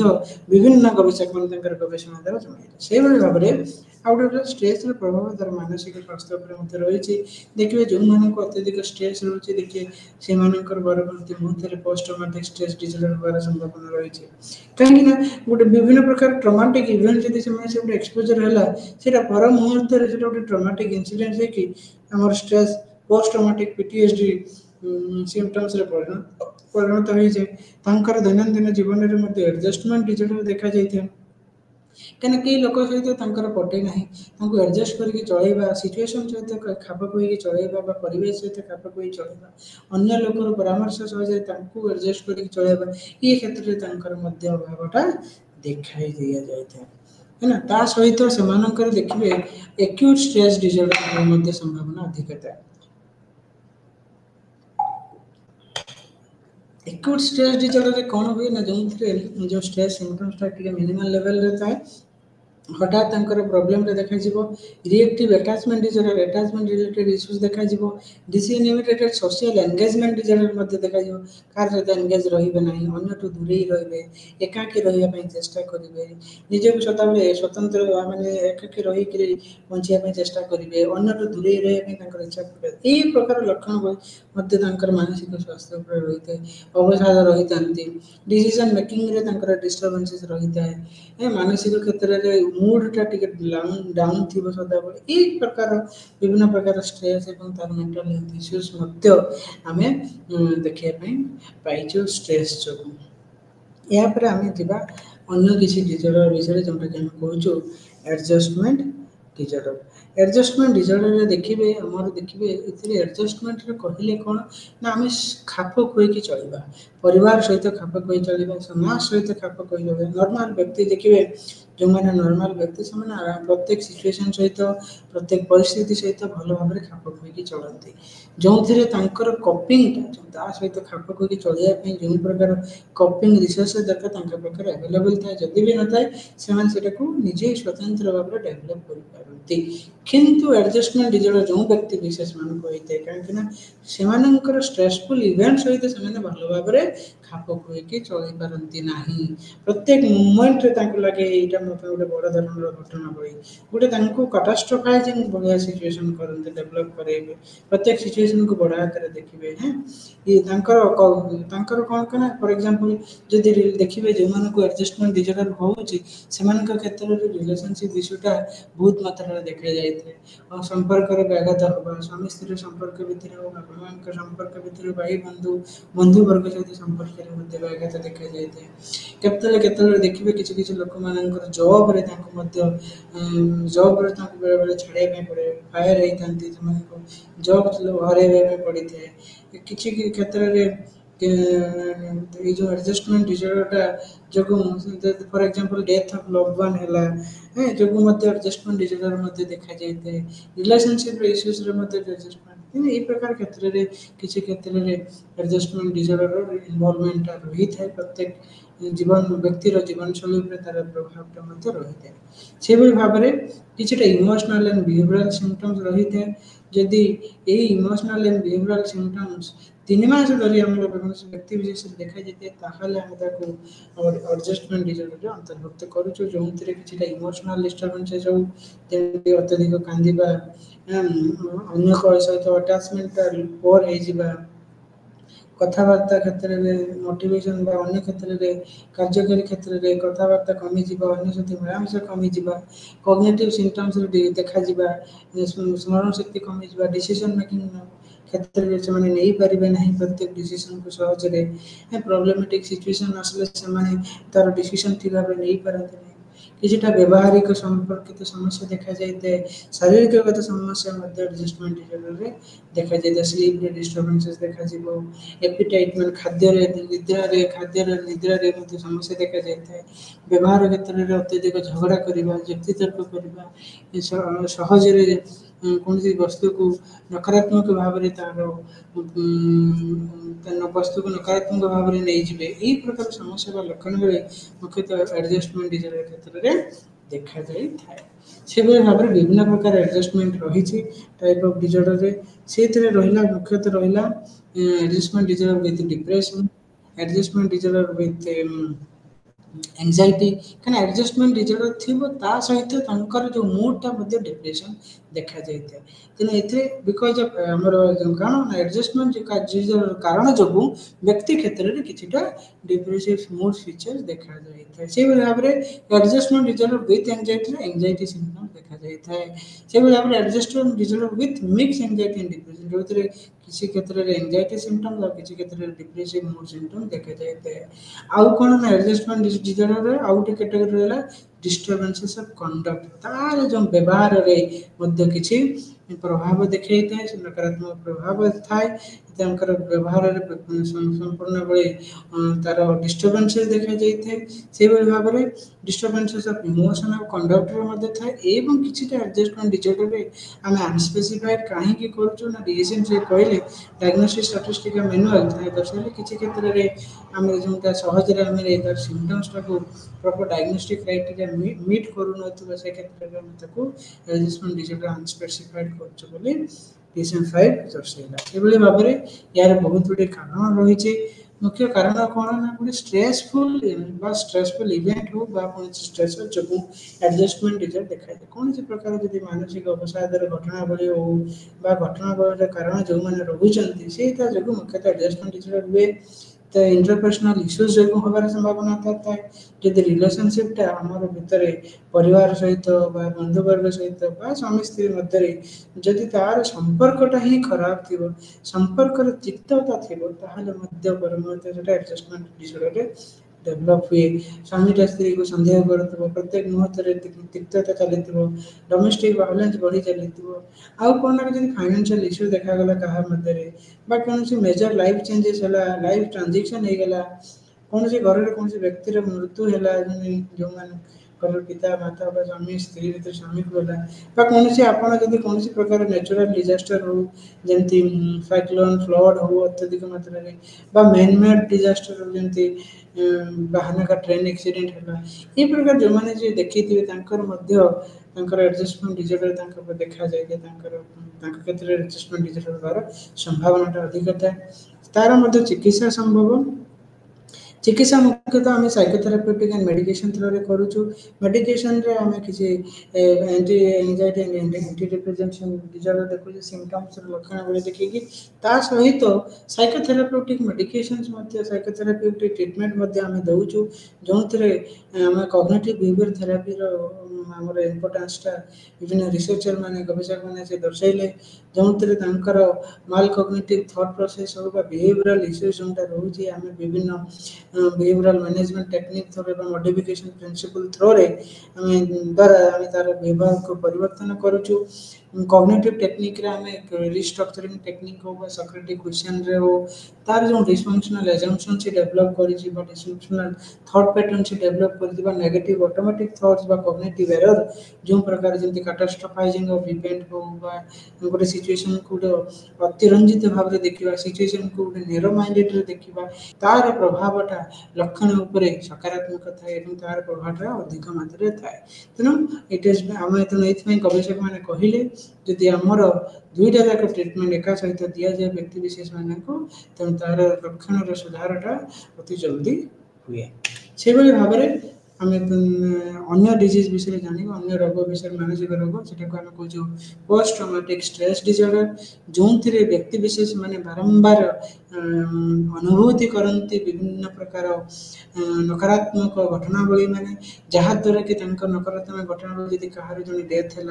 ବିଭିନ୍ନ ଗବେଷକମାନେ ତାଙ୍କର ଗବେଷଣା ଦ୍ୱାରା ଜଣାଇଲେ। ସେଇଭଳି ଭାବରେ ଆଉ ଗୋଟେ ହେଲା ଷ୍ଟ୍ରେସ୍ର ପ୍ରଭାବ ତାର ମାନସିକ ସ୍ୱାସ୍ଥ୍ୟ ଉପରେ ମଧ୍ୟ ରହିଛି। ଦେଖିବେ ଯେଉଁମାନଙ୍କୁ ଅତ୍ୟଧିକ ଷ୍ଟ୍ରେସ୍ ରହୁଛି ଦେଖିବେ ସେମାନଙ୍କର ପରବର୍ତ୍ତୀ ମୁହୂର୍ତ୍ତରେ ପୋଷ୍ଟ ଟ୍ରମାଟିକ୍ ଷ୍ଟ୍ରେସ୍ ଡିସଅର୍ଡର ହେବାର ସମ୍ଭାବନା ରହିଛି। କାହିଁକି ନା ଗୋଟେ ବିଭିନ୍ନ ପ୍ରକାର ଟ୍ରମାଟିକ୍ ଇଭେଣ୍ଟ ଯଦି ସେମାନେ ସେ ଗୋଟେ ଏକ୍ସପୋଜର ହେଲା, ସେଇଟା ପର ମୁହୂର୍ତ୍ତରେ ସେଇଟା ଗୋଟେ ଟ୍ରମାଟିକ୍ ଇନସିଡେଣ୍ଟ ହେଇକି ଆମର ଷ୍ଟ୍ରେସ୍ ପୋଷ୍ଟ ଟ୍ରମାଟିକ୍ PTSD ସିମ୍ପଟମ୍ସରେ ପରିଣତ ହୋଇଯାଏ। ତାଙ୍କର ଦୈନନ୍ଦିନ ଜୀବନରେ ମଧ୍ୟ ଆଡଜଷ୍ଟମେଣ୍ଟ ଡିସଅର୍ଡର ଦେଖାଯାଇଥାଏ। କାହିଁକିନା କେହି ଲୋକ ସହିତ ତାଙ୍କର ପଟେ ନାହିଁ, ତାଙ୍କୁ ଆଡ଼ଜଷ୍ଟ କରିକି ଚଳେଇବା, ସିଚୁଏସନ୍ ସହିତ ଖାପ ଖୁଆଇକି ଚଳେଇବା ବା ପରିବେଶ ସହିତ ଖାପ ଖୁଆଇ ଚଳେଇବା, ଅନ୍ୟ ଲୋକର ପରାମର୍ଶ ସହଜରେ ତାଙ୍କୁ ଆଡ଼ଜଷ୍ଟ କରିକି ଚଳେଇବା, ଏ କ୍ଷେତ୍ରରେ ତାଙ୍କର ମଧ୍ୟ ଅଭାବଟା ଦେଖାଇ ଦିଆଯାଇଥାଏ। ହେଲା ତା ସହିତ ସେମାନଙ୍କର ଦେଖିବେ ଏକ୍ୟୁଟ୍ ଷ୍ଟ୍ରେସ୍ ଡିସଅର୍ଡର ମଧ୍ୟ ସମ୍ଭାବନା ଅଧିକ ଥାଏ। ଏକ୍ୟୁଟ୍ ଷ୍ଟ୍ରେସ୍ ଡିସଅର୍ଡରରେ କ'ଣ ହୁଏ ନା ଯେଉଁଥିରେ ଯେଉଁ ଷ୍ଟ୍ରେସ୍ ସିମ୍ପଟମ୍ସଟା ଟିକେ ମିନିମଲ୍ ଲେଭେଲରେ ଥାଏ, ହଠାତ୍ ତାଙ୍କର ପ୍ରୋବ୍ଲେମରେ ଦେଖାଯିବ। Reactive attachment disorder, attachment related issues ଦେଖାଯିବ। ଡିସଇନିବିଟେଡ୍ ସୋସିଆଲ ଏନଗେଜମେଣ୍ଟ ଡିସଅର୍ଡର ମଧ୍ୟ ଦେଖାଯିବ। କାହାର ସହିତ ଏନଗେଜ ରହିବେ ନାହିଁ, ଅନ୍ୟଠୁ ଦୂରେଇ ରହିବେ, ଏକାକୀ ରହିବା ପାଇଁ ଚେଷ୍ଟା କରିବେ, ନିଜକୁ ସଦାବେଳେ ସ୍ୱତନ୍ତ୍ର ମାନେ ଏକାକୀ ରହିକିରି ବଞ୍ଚିବା ପାଇଁ ଚେଷ୍ଟା କରିବେ, ଅନ୍ୟଠୁ ଦୂରେଇ ରହିବା ପାଇଁ ତାଙ୍କର ଇଚ୍ଛା କରିବେ। ଏହି ପ୍ରକାର ଲକ୍ଷଣ ମଧ୍ୟ ତାଙ୍କର ମାନସିକ ସ୍ୱାସ୍ଥ୍ୟ ଉପରେ ରହିଥାଏ। ଅବସାଦ ରହିଥାନ୍ତି, ଡିସିସନ୍ ମେକିଂରେ ତାଙ୍କର ଡିଷ୍ଟର୍ବାନ୍ସେସ୍ ରହିଥାଏ, ମାନସିକ କ୍ଷେତ୍ରରେ ମୁଡ୍ଟା ଟିକେ ଡାଉନ୍ ଥିବ ସଦାବେଳେ। ଏହି ପ୍ରକାର ବିଭିନ୍ନ ପ୍ରକାର ଷ୍ଟ୍ରେସ୍ ଏବଂ ତାର ମେଣ୍ଟାଲ ହେଲ୍ଥ ଇସ୍ୟୁସ୍ ମଧ୍ୟ ଆମେ ଦେଖିବା ପାଇଁ ପାଇଛୁ ଷ୍ଟ୍ରେସ୍ ଯୋଗୁଁ। ଏହାପରେ ଆମେ ଯିବା ଅନ୍ୟ କିଛି ଡିସଅର୍ଡର ବିଷୟରେ ଯେଉଁଟାକି ଆମେ କହୁଛୁ ଆଡ଼ଜଷ୍ଟମେଣ୍ଟ ଡିସଅର୍ଡର। ଆଡ଼ଜଷ୍ଟମେଣ୍ଟ ଡିସଅର୍ଡରରେ ଦେଖିବେ ଏଥିରେ ଆଡ଼ଜଷ୍ଟମେଣ୍ଟରେ କହିଲେ କ'ଣ ନା ଆମେ ଖାପ ଖୁଆଇକି ଚଳିବା, ପରିବାର ସହିତ ଖାପ ଖୁଆଇ ଚଳିବା, ସମାଜ ସହିତ ଖାପ ଖୁଆଇ ଚଳିବା। ନର୍ମାଲ ବ୍ୟକ୍ତି ଦେଖିବେ ଯେଉଁମାନେ ନର୍ମାଲ ବ୍ୟକ୍ତି ସେମାନେ ପ୍ରତ୍ୟେକ ସିଚୁଏସନ୍ ସହିତ ପ୍ରତ୍ୟେକ ପରିସ୍ଥିତି ସହିତ ଭଲ ଭାବରେ ଖାପ ଖୁଆଇକି ଚଳନ୍ତି। ଯେଉଁଥିରେ ତାଙ୍କର କପିଂଟା ତା ସହିତ ଖାପ ଖୁଆଇକି ଚଳିବା ପାଇଁ ଯେଉଁ ପ୍ରକାର କପିଂ ରିସୋର୍ସେସ୍ ଦରକାର ତାଙ୍କ ପାଖରେ ଆଭେଲେବଲ୍ ଥାଏ। ଯଦି ବି ନଥାଏ ସେମାନେ ସେଟାକୁ ନିଜେ ସ୍ୱତନ୍ତ୍ର ଭାବରେ ଡେଭଲପ୍ କରିପାରନ୍ତି। କିନ୍ତୁ ଆଡ଼ଜଷ୍ଟମେଣ୍ଟ ଡିସଅର୍ଡର ଯେଉଁ ବ୍ୟକ୍ତି ବିଶେଷମାନଙ୍କୁ ହୋଇଥାଏ, କାହିଁକିନା ସେମାନଙ୍କର ଷ୍ଟ୍ରେସଫୁଲ୍ ଇଭେଣ୍ଟ ସହିତ ସେମାନେ ଭଲ ଭାବରେ ଖାପ ଖୁଆଇକି ଚଳିପାରନ୍ତି ନାହିଁ। ପ୍ରତ୍ୟେକ ମୁମେଣ୍ଟରେ ତାଙ୍କୁ ଲାଗେ ଏଇଟା गोटे बड़ धरण घटना बड़ी गोटे काटास्ट्रोफाइजिंग बढ़िया सिचुएशन करते डेभलप करेंगे प्रत्येक सिचुएशन को बड़ा आकार देखिए हाँ ये कौन कना फॉर एग्जांपल जदि देखिए जो मान को एडजस्टमेंट डिजर्डर होउची सेमानक क्षेत्र में रिलेशनशिप इश्यूटा बहुत मात्रा देखा जाए और संपर्क व्याघात होगा स्वामी स्त्री संपर्क भितर हो बापा मां संपर्क भितर भाई बंधु बंधु वर्ग सहित संपर्क व्याघात देखा जाए केतले देखिए किसी किसी लोक मान जॉब रे जॉब रे बेले बेले छाड़िया पड़े फायर होता जॉब हरैया पड़ी था किसी क्षेत्र में ये जो एडजस्टमेंट डिसऑर्डरटा जो for example death of loved one है जो एडजस्टमेंट डिसऑर्डर देखा जाए रिलेशनशिप इश्यूज एडजस्टमेंट ये प्रकार क्षेत्र में किसी क्षेत्र में एडजस्टमेंट डिसऑर्डर इन्वॉल्वमेंट रही है प्रत्येक जीवन व्यक्तिर जीवन शैली तार प्रभाव रही है से भाव में किसी इमोशनल एंड बिहेवियरल सिम्पटम्स रही है जदि ये इमोशनल एंड बिहेवियरल सिम्पटम्स 3 मास धरी आम व्यक्ति विशेष देखा जाए एडजस्टमेंट डिसऑर्डर अंतर्भुक्त करूँ जो कि इमोशनल डिस्टर्बेंसेस हो अत्यधिक कांदा अन्य सहित अटाचमेंट पोर हो कथबार्ता क्षेत्र में मोटिवेशन अन्य क्षेत्र में कार्यकारी क्षेत्र में कथबार्ता कमी अन्य सहित मिलामिश कमी कॉग्निटिव सिम्पटम्स देखा स्मरण शक्ति कमी डिसीजन मेकिंग क्षेत्र में से नहीं पारे ना प्रत्येक डिसीजन को सहजरे प्रॉब्लमेटिक सिचुएशन आसले से तार डिसीजन ठीक भाव नहीं पारती किसी व्यवहारिक संपर्कित समस्या देखा जाए शारीरिकगत समस्या एडजस्टमेंट डिसऑर्डर देखा जाए स्लीप डिस्टर्बेंसेस देखा एपिटाइट मान खाद्य निद्रा समस्या देखा जाए व्यवहार क्षेत्र में अत्यधिक झगड़ा करवा युक्तितर्क करवा सहजरे कौन वस्तु को नकारात्मक भाव में तार वस्तु को नकारात्मक भाव में नहीं जाए यही प्रकार समस्या का लक्षण बेले मुख्यतः एडजस्टमेंट डिसऑर्डर क्षेत्र में देखा जाए से भाव में विभिन्न प्रकार एडजस्टमेंट रही टाइप ऑफ डिसऑर्डर से रहा मुख्यतः रहा adjustment disorder with depression adjustment disorder with anxiety क्या एडजस्टमेंट डिसऑर्डर थी सहित जो मूडटा डिप्रेशन देखा जाए तेना ये बिकज ऑफ आमर कारण एडजस्टमेंट कारण जो व्यक्ति क्षेत्र में किसी डिप्रेसिव मूड फीचर्स देखा जाए से भाव में adjustment disorder with anxiety symptom देखा जाए से भाव में adjustment disorder with mix anxiety and depression जो किसी क्षेत्र में एंजाइटी सिम्पटम और किसी क्षेत्र में डिप्रेसिव मूड सिम्पटम देखा जाए आउ कौन ना एडजस्टमेंट डिसऑर्डर आउ गोटे कैटेगरी रहा डिस्टर्बेंसेस ऑफ कंडक्ट तार जो व्यवहार में किसी प्रभाव देखा था नकारात्मक प्रभाव थाए व्यवहार संपूर्ण बड़े तार डिस्टर्बेंसेस देखा जाए से भाव में डिस्टर्बेंसेस ऑफ इमोशन और कंडक्टर थाए एवं किसी एडजस्टमेंट डिसऑर्डर आम अनस्पेसिफाइड कहीं करूँ ना डीएसएम से कहले डायग्नोस्टिक स्टैटिस्टिकल मैनुअल दर्शाइले किसी क्षेत्र में आम जो सहजरे आम सिम्पटम्स टाक प्रॉपर डायग्नोस्टिक क्राइटेरिया मीट करूँ से क्षेत्र में एडजस्टमेंट डिसऑर्डर अनस्पेसिफाइड DSM-5 दर्शाइला ये भाव में यार बहुत गुड़े कारण रही मुख्य कारण कौन ना गोटे स्ट्रेसफुल इवेंट हो स्ट्रेसर जो एडजस्टमेंट डिसऑर्डर देखा जाए कौन प्रकार जब मानसिक अवसादर घटनावली हो घटनावली कारण जो मैंने रोचते से जो मुख्यतः एडजस्टमेंट डिसऑर्डर हुए तो इंटरपर्सनल इश्यूज जो हमार संभावना था जब रिलेशनशिपटा आमर भितर परिवार सहित बंधुवर्ग सहित स्वामी स्त्री मध्य जदि तार संपर्कटा ही खराब थी संपर्क तिक्तता थी परमाणु एडजस्टमेंट डिसऑर्डर डेभलप हुए स्वामीटा स्त्री को सन्देह कर प्रत्येक मुहूर्त तिक्तता चली डोमेस्टिक वायलेंस बढ़ी चली आउ कौन ना जब फाइनेंशियल इश्यू देखागला क्या मध्य कौन मेजर लाइफ चेंजेस है लाइफ ट्रांजिशन होगा कौन घर में कौन व्यक्तिर मृत्यु है जो पिता माता स्वामी स्त्री स्वामी को है कौन प्रकार नेचुरल डिजास्टर हो जमी साइक्लोन फ्लड हो अत्यधिक मात्रा मैन मेड डिजास्टर हो जमी बाहन का ट्रेन एक्सीडेंट है ये प्रकार जो मैंने देखी थे एडजस्टमेंट डिसऑर्डर देखा जाए क्षेत्र में एडजस्टमेंट डिसऑर्डर द्वारा संभावना अधिक था तार चिकित्सा संभव चिकित्सा मुख्यतः आम साइकोथेराप्यूटिक एंड मेडिकेशन थ्रू करूँ। मेडिकेशन रे आम किसी anti anxiety and anti depression disorder देखुचे सिम्पटम्स लक्षण गुड़ी देखिए ता सहित साइकोथेराप्यूटिक मेडिकेशन साइकोथेराप्यूटिक ट्रीटमेंट आम दौचु जो आम कॉग्निटिव बिहेवियर थेरापी आमर इम्पोर्टान्सटा विभिन्न रिसर्चर मैंने गवेषक मैंने से दर्शाइले जो माल कॉग्निटिव थॉट प्रोसेस हो बिहेवियरल इश्यूज जोटा रोचे आम विभिन्न behavioural management technique through modification principle through द्वारा आम तार व्यवहार को परिवर्तन करुचु। कॉग्निटिव टेक्निक रे आम रिस्ट्रक्चरिंग टेक्निक हो सॉक्रेटिक क्वेश्चन रे हो तार जो डिसफंक्शनल एजम्पशन से डेवलप करिछि बा डिसफंक्शनल थॉट पैटर्न से डेवलप करिछि बा नेगेटिव ऑटोमेटिक थॉट्स बा कॉग्निटिव एरर जो प्रकार जंती कैटास्ट्रोफाइजिंग ऑफ इवेंट हो बा गोटे सिचुएशन को अतिरंजित भाव में देखा सिचुएशन को गोटे नेरो माइंडेड रे देखा तार प्रभावटा लक्षण उपरे सकारात्मक थाए तार प्रभावटा अधिक मात्रा थाए तेणु इट इज आम तेणु गवेषक मैंने कहले जदि आमर दुईटा जाक ट्रिटमेंट एका सहित दि जाए व्यक्ति विशेष मानक तेणु तार लक्षण सुधारटा अति जल्दी हुए से भाव में आम अन्य डिजीज विषय जान अन्य रोग विषय मानसिक रोग से आम कहूँ पोस्ट ट्रॉमेटिक स्ट्रेस डिसऑर्डर जो व्यक्ति विशेष माने बारंबार अनुभूति करती विभिन्न प्रकार नकारात्मक घटनावली माने जहाद्वारा कि नकारात्मक घटनावली जब कहार जो डेथ है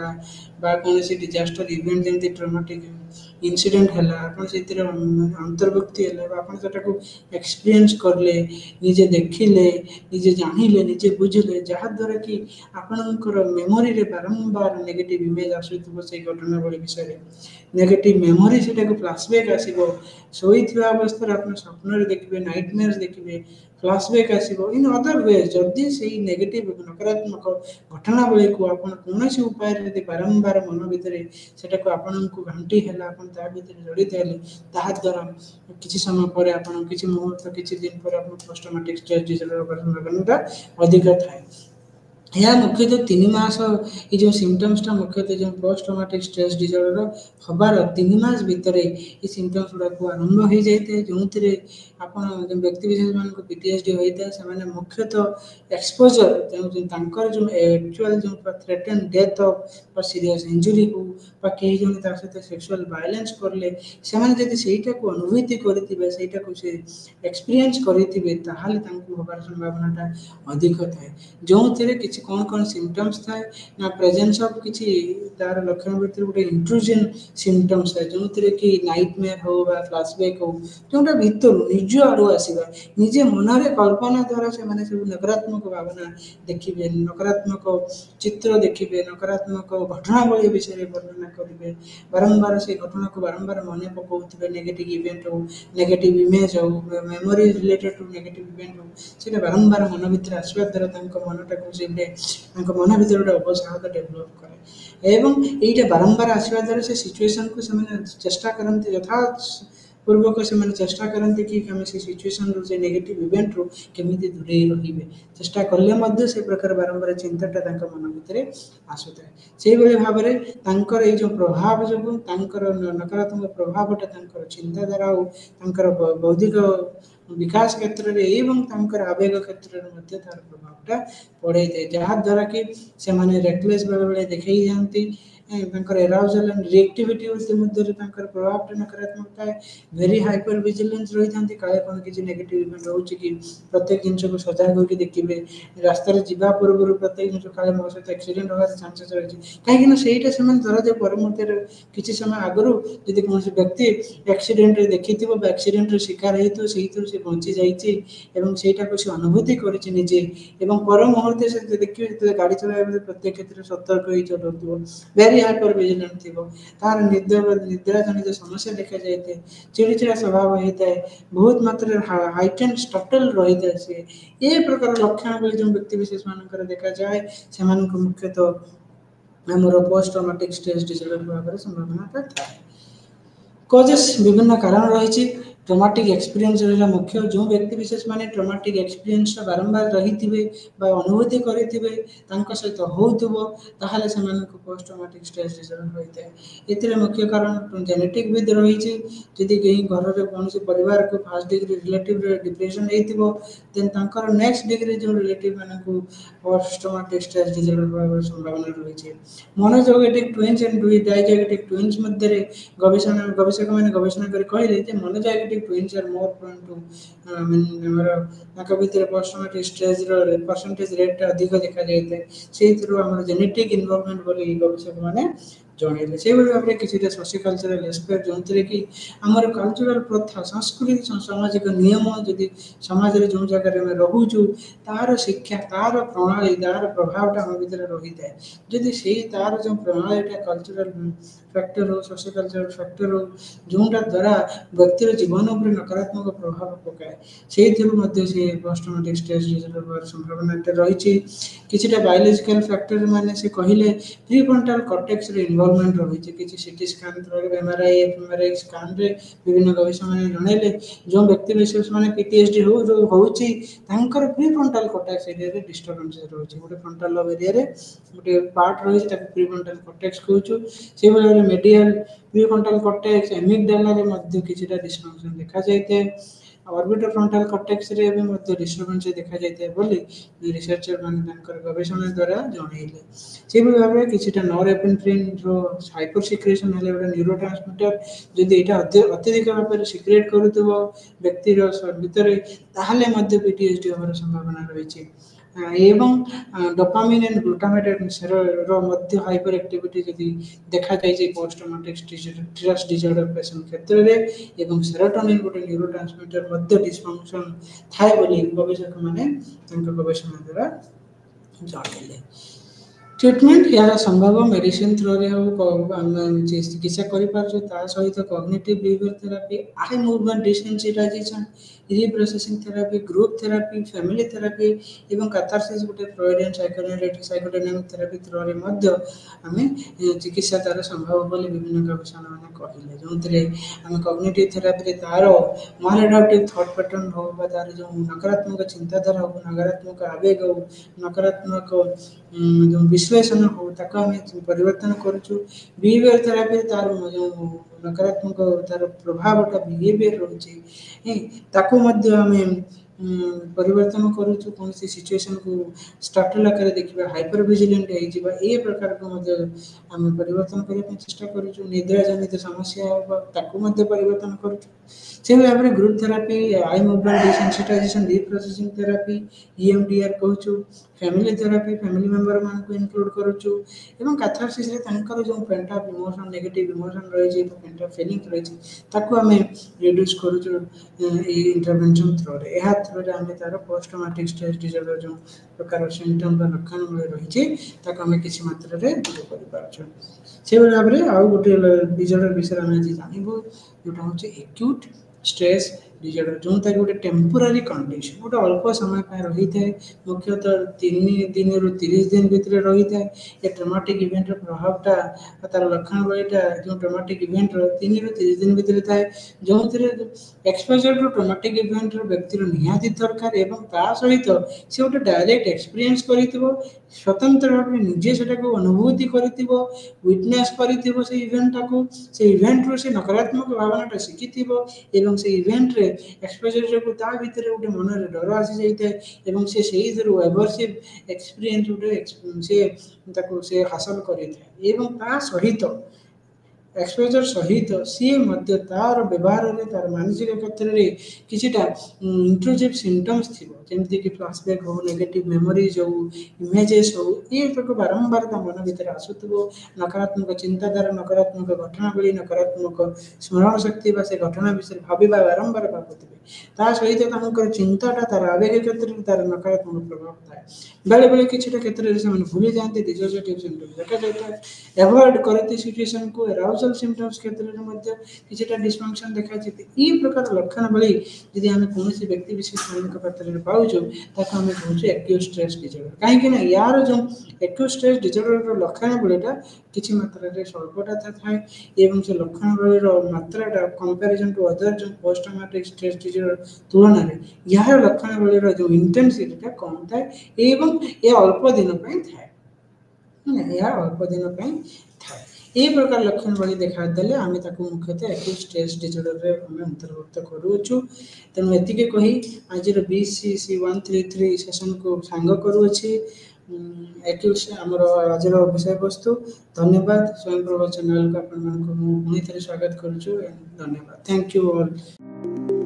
कौन डिजास्टर इवेंट जमी ट्रॉमेटिक इनसीडेंट है आप अंतर्भुक्ति है एक्सपीरियंस करले निजे देखिले निजे जानिले निजे बुझिले जहाद्वारा कि आपणकर मेमोरी रे बारंबार नेगेटिव इमेज आसुथिबो से घटनावली विषय नेगेटिव मेमोरी से फ्लैशबैक आसीबो सोईथिबा अवस्था आप स्वप्न देखिए नाइटमेयर्स देखिए फ्लैशबैक आसीबो इन अदर वे जदि से नेगेटिव नकारात्मक घटनावली को आप कौन उपाय यदि बारंबार मन भितर से आपण को घंटी है जड़ित है ताद्वारा किसी समय पर आप किसी मुहूर्त किसी दिन पर पोस्ट ट्रॉमेटिक स्ट्रेस डिसऑर्डर अधिक थाए यह मुख्यतः 3 मास ये जो सिम्पटम्सटा मुख्यतः जो पोस्ट ट्रॉमेटिक स्ट्रेस डिसऑर्डर हबार 3 मास भितर ये सिम्पटम्स गुड़ा आरंभ हो जाए जो आप व्यक्ति विशेष मान पीटीएसडी होता है से मुख्यतः एक्सपोजर जो एक्चुअल जो threaten death of serious injury हो कहीं जन सहित सेक्सुअल वायलेंस करले से अनुभूति करेंगे से एक्सपीरियंस करेंगे हबार संभावना अधिक थाए जो कि कौन कौन सिम्पटम्स थाए ना प्रेजेंस ऑफ किसी तार लक्षण भितर गोटे इंट्रूजन सिम्पटम्स थाए जो कि नाइटमेयर हो फ्लैशबैक हो जोटा भितर निज आड़ आसवा निजे मन कल्पना द्वारा से माने सब नकारात्मक भावना देखिए नकारात्मक चित्र देखिए नकारात्मक घटनावली विषय वर्णना करेंगे बारंबार से घटना को बारंबार मन पकाउथिबे नेगेटिव इवेंट हो नेगेटिव इमेज हो memory related to negative event हो से बारंबार मन भीतर आसवा द्वारा मनटा को मन भीतर गोटे अवसाद डेभलप करे एवं यहीटा बारंबार आसवा द्वारा से सिचुएशन को चेष्टा करते यथा पूर्वक से चेष्टा करते कि आम से सिचुएशन रू से नेगेटिव इवेंट रू केमी दूरे रे चेष्टा कले से प्रकार बारंबार चिंताटा मन भितर आसुए से भाव में जो प्रभाव जो नकारात्मक प्रभावटा चिंताधारा हो बौद्धिक विकास क्षेत्र में एवं आवेग क्षेत्र में तार प्रभावटा पड़े थे जहाद्वारा कि से रेकलेस बेले बेले देखई जाती एराउजल एंड रिएक्टिविटी मध्य प्रभाव नकारात्मक थाए वेरी हाइपर विजिलेंस रही था काले कौन किसी नेगेटिव इवेंट रोचे कि प्रत्येक जिन को सजग होकर देखिए रास्त जा पूर्व प्रत्येक जिन काले मो सहित एक्सीडेंट होगा चांसेस रही कहीं से धरा जाए परमूर्त किसी समय आगु जब कौन व्यक्ति एक्सीडेंट देखी एक्सीडेंट शिकार होती से बची जाइए से अनुभूति करजे पर मुहूर्त से देखिए गाड़ी चलाइबा प्रत्येक क्षेत्र में सतर्क हो चलाऊ वेरी हाइपर विजिलेंट थी तार निद्रा जनित समस्या देखा जाए चिड़चिड़ा स्वभाव होता है बहुत मात्रा हाइटेन स्टटल रही था सी ये प्रकार लक्षण जो व्यक्ति विशेष मान देखा जाए से मुख्यतः आमर पोस्ट ट्रॉमेटिक स्ट्रेस डिसऑर्डर भाव संभावना था कजेस विभिन्न कारण रही ट्रॉमाटिक एक्सपीरियंस रहा मुख्य जो व्यक्ति विशेष माने ट्रॉमाटिक एक्सपीरियंस बारंबार रही अनुभूति करेंगे सहित होउथबो ताहले सेमानक पोस्ट ट्रॉमाटिक स्ट्रेस डिसऑर्डर होता है। एथिरे मुख्य कारण जेनेटिक भी रही जदि कहीं घर में कौन परिवार को फास्ट डिग्री रिलेटिव डिप्रेशन होइथिबो देन तांकर नेक्स्ट डिग्री जो रिलेटिव मानक पोस्ट ट्रॉमाटिक स्ट्रेस डिसऑर्डर होबार संभावना रही monozygotic twins and dizygotic twins मध्य गवेषक मैंने गवेषणा कर कहले monozygotic twins are more prone to भितर post traumatic stress percentage rate अधिक देखा जाए से जेनेटिक इनवॉल्वमेंट बोली गवेषक मैंने जनइले से भाव में किसी सोशल कल्चरल एस्पेक्ट जो थे कि आमर कल्चरल प्रथा सांस्कृतिक सामाजिक नियम जदि समाज में जो जगह में रोचु तार शिक्षा तार प्रणाली तार प्रभावटा आम भर रही है जदि से तार जो प्रणालीटा कल्चरल फैक्टर हो सोशल कल्चरल फैक्टर हो जोटा द्वारा व्यक्तिर जीवन पर नकारात्मक प्रभाव पकाए से पोस्ट ट्रॉमाटिक स्ट्रेस डिसऑर्डर संभावना रही किसी बायोलॉजिकल फैक्टर माने से कहले प्रीफ्रंटल कॉर्टेक्स रे इन्वॉल्वमेंट रही किसी CT scan MRI fMRI scan रे विभिन्न गवेषक मैंने जनइले जो व्यक्ति विशेष माने पीटीएसडी होउची तांकर प्रीफ्रंटल कॉर्टेक्स एरिया रे डिस्टर्बेंस रही गोटे फ्रंटल लोब एरिया रे गोटे पार्ट रही प्रीफ्रंटल कॉर्टेक्स कहूछु से भाव मेडियल प्रीफ्रंटल कॉर्टेक्स एमिगडाला रे मध्य किछिटा डिस्फंक्शन देखा जायते ऑर्बिटल फ्रंटल कॉर्टेक्स रे भी मध्य डिस्टर्बेंस देखा जायते बोली रिसर्चर माने तांकर गवेषणा द्वारा जनइले से भाव में किछिटा नॉरएपिनेफ्रिन रो हाइपर सिक्रेशन हेले गोटे न्यूरोट्रांसमीटर जदि एटा अत्यधिक भाव में सिक्रेट करूथबो व्यक्ति रो भीतर ताहले मध्य पीटीएसडी होबार संभावना रही एवं डोपामिन एंड ग्लूटामेट रो मध्य हाइपर एक्टिविटी जदि देखा जाए post traumatic stress disorder patient क्षेत्र में एवं सेरोटोनिन गोटे न्यूरोट्रांसमीटर मध्य डिसफंक्शन थाए बोली गवेषक माने गवेषणा द्वारा जनइले ट्रीटमेंट यार संभव मेडिसिन थ्रो रे चिकित्सा कर सहित cognitive behaviour therapy eye movement desensitization reprocessing therapy group therapy family therapy एवं कैथारसिस गोटे फ्रॉइडियन साइकोडायनामिक थेरापी थ्रो रे मध्य आमे चिकित्सा तार संभव बोली विभिन्न गवेषणा माने कहले जोंतरे आमे कॉग्निटिव थेरापी रे तार मालएडाप्टिव थॉट पैटर्न हो बा तार जो नकारात्मक चिंताधारा हो नकारात्मक आवेग हो नकारात्मक जो विश्लेषण हो ताको आमे परिवर्तन करूछु बिहेवियर थेरापी तार जो नकारात्मक तार प्रभावटा बिहेवियर रही ताको मध्य आमे परिवर्तन करूछु कौन सी सिचुएशन को स्टार्टल आकार देखिबा हाइपर विजिलेंट हे जिबा ए प्रकार को मध्य आमे परिवर्तन करबा चेष्टा करूछु निद्रा जनित समस्या हो ताको मध्य परिवर्तन करूछु से भाव में group therapy eye movement desensitization reprocessing therapy EMDR कहूछु फैमिली थेरापी फैमिली मेंबर मान को इंक्लूड करूछु एवं कैथारसिस रे तांकर जो pent up emotion negative emotion रही जे पेंट अप फीलिंग रही ताको हमें रिड्यूस करूछु ए इंटरवेंशन थ्रो रे एहा थ्रो रे हमें तार पोस्ट ट्रॉमाटिक स्ट्रेस डिसऑर्डर जो प्रकार सिम्पटम बा लक्षण रही जे ताको हमें किसी मात्रा रे दूर कर पारछु से भाव में आउ गोटे डिसऑर्डर विषय हमें आज जानबो जोटा होचे एक्यूट स्ट्रेस डिसऑर्डर जो गोटे टेम्पोरारी कंडीशन गोटे अल्प समय रही है मुख्यतः 3 दिन रु 30 दिन भितर रही है ये ट्रॉमाटिक इवेंट प्रभावटा तार लक्षण बईटा जो ट्रॉमाटिक इवेंट 3 रु 30 दिन भितर थाए जो एक्सपोजर टू ट्रॉमाटिक इवेंट व्यक्तिर निहाती दरकार एवं ता सहित से गोटे डायरेक्ट एक्सपीरियंस करिथिबो स्वतंत्र भाव में निजे सेटा को अनुभूति करिथिबो विटनेस करिथिबो से इवेंट को से इवेंट रो से नकारात्मक भावनाटा शिखिथिबो एवं से इवेंट रे एक्सपोजर को ता भीतर गोटे मन रे डर आसी जाइते एवं से सही थ्रू एवर्सिव एक्सपीरियंस गोटे से ताको से हासिल करिथे एवं ता सहित एक्सपोजर सहित सी मध्य तार व्यवहार रे तार मानसिक क्षेत्र रे किछिटा इंट्रूसिव सिम्पटम्स थिबो जेमति कि फ्लैशबैक हो नेगेटिव मेमोरीज हो इमेजेस हो ये तक बारंबार ता मन भीतर आसुथबो नकारात्मक चिंताधारा नकारात्मक घटनावली नकारात्मक स्मरण शक्ति बा से घटना विषय भाबिबा बारंबार भाबुथबे ता सहित तांकर चिंताटा तार आवेग क्षेत्र रे तार नकारात्मक प्रभाव थाए बेले बेले किछिटा क्षेत्र रे से मन भूली जानते डिसोसिएटिव सिम्पटम देखा जाता है अवॉइड करते सिचुएशन को अराउजल ग्लोकोजल सिम्पटम्स क्षेत्र में मध्य किछिटा डिसफंक्शन देखाछि ई प्रकार लक्षण बली यदि हम कोनोसी व्यक्ति विशेष ମାନଙ୍କ पात्र पाउछु ताको हम कहूछु एक्यूट स्ट्रेस डिसऑर्डर काहे कि ना यार जो एक्यूट स्ट्रेस डिसऑर्डर रो लक्षण बलीटा किछि मात्रा रे स्वल्पता थाए एवं से लक्षण बली रो मात्राटा कंपैरिजन टू अदर जो पोस्ट ट्रॉमेटिक स्ट्रेस डिसऑर्डर तुलना रे यार लक्षण बली रो जो इंटेंसिटी कम थाए एवं ये अल्प दिन पई थाए यह अल्प दिन थाए ये प्रकार लक्षण बड़ी देखा देले आमे ताको मुख्यतः एक्यूट स्ट्रेस डिसऑर्डर रे हम अंतर्भुक्त करूछु तेनु एतिके कही आज रो BCC 133 सेशन को सांग करूछि एक्यूट हमर आज रो विषय वस्तु धन्यवाद स्वयं प्रभा चैनल को अपन मन को पुनी स्वागत करूछु धन्यवाद थैंक यू ऑल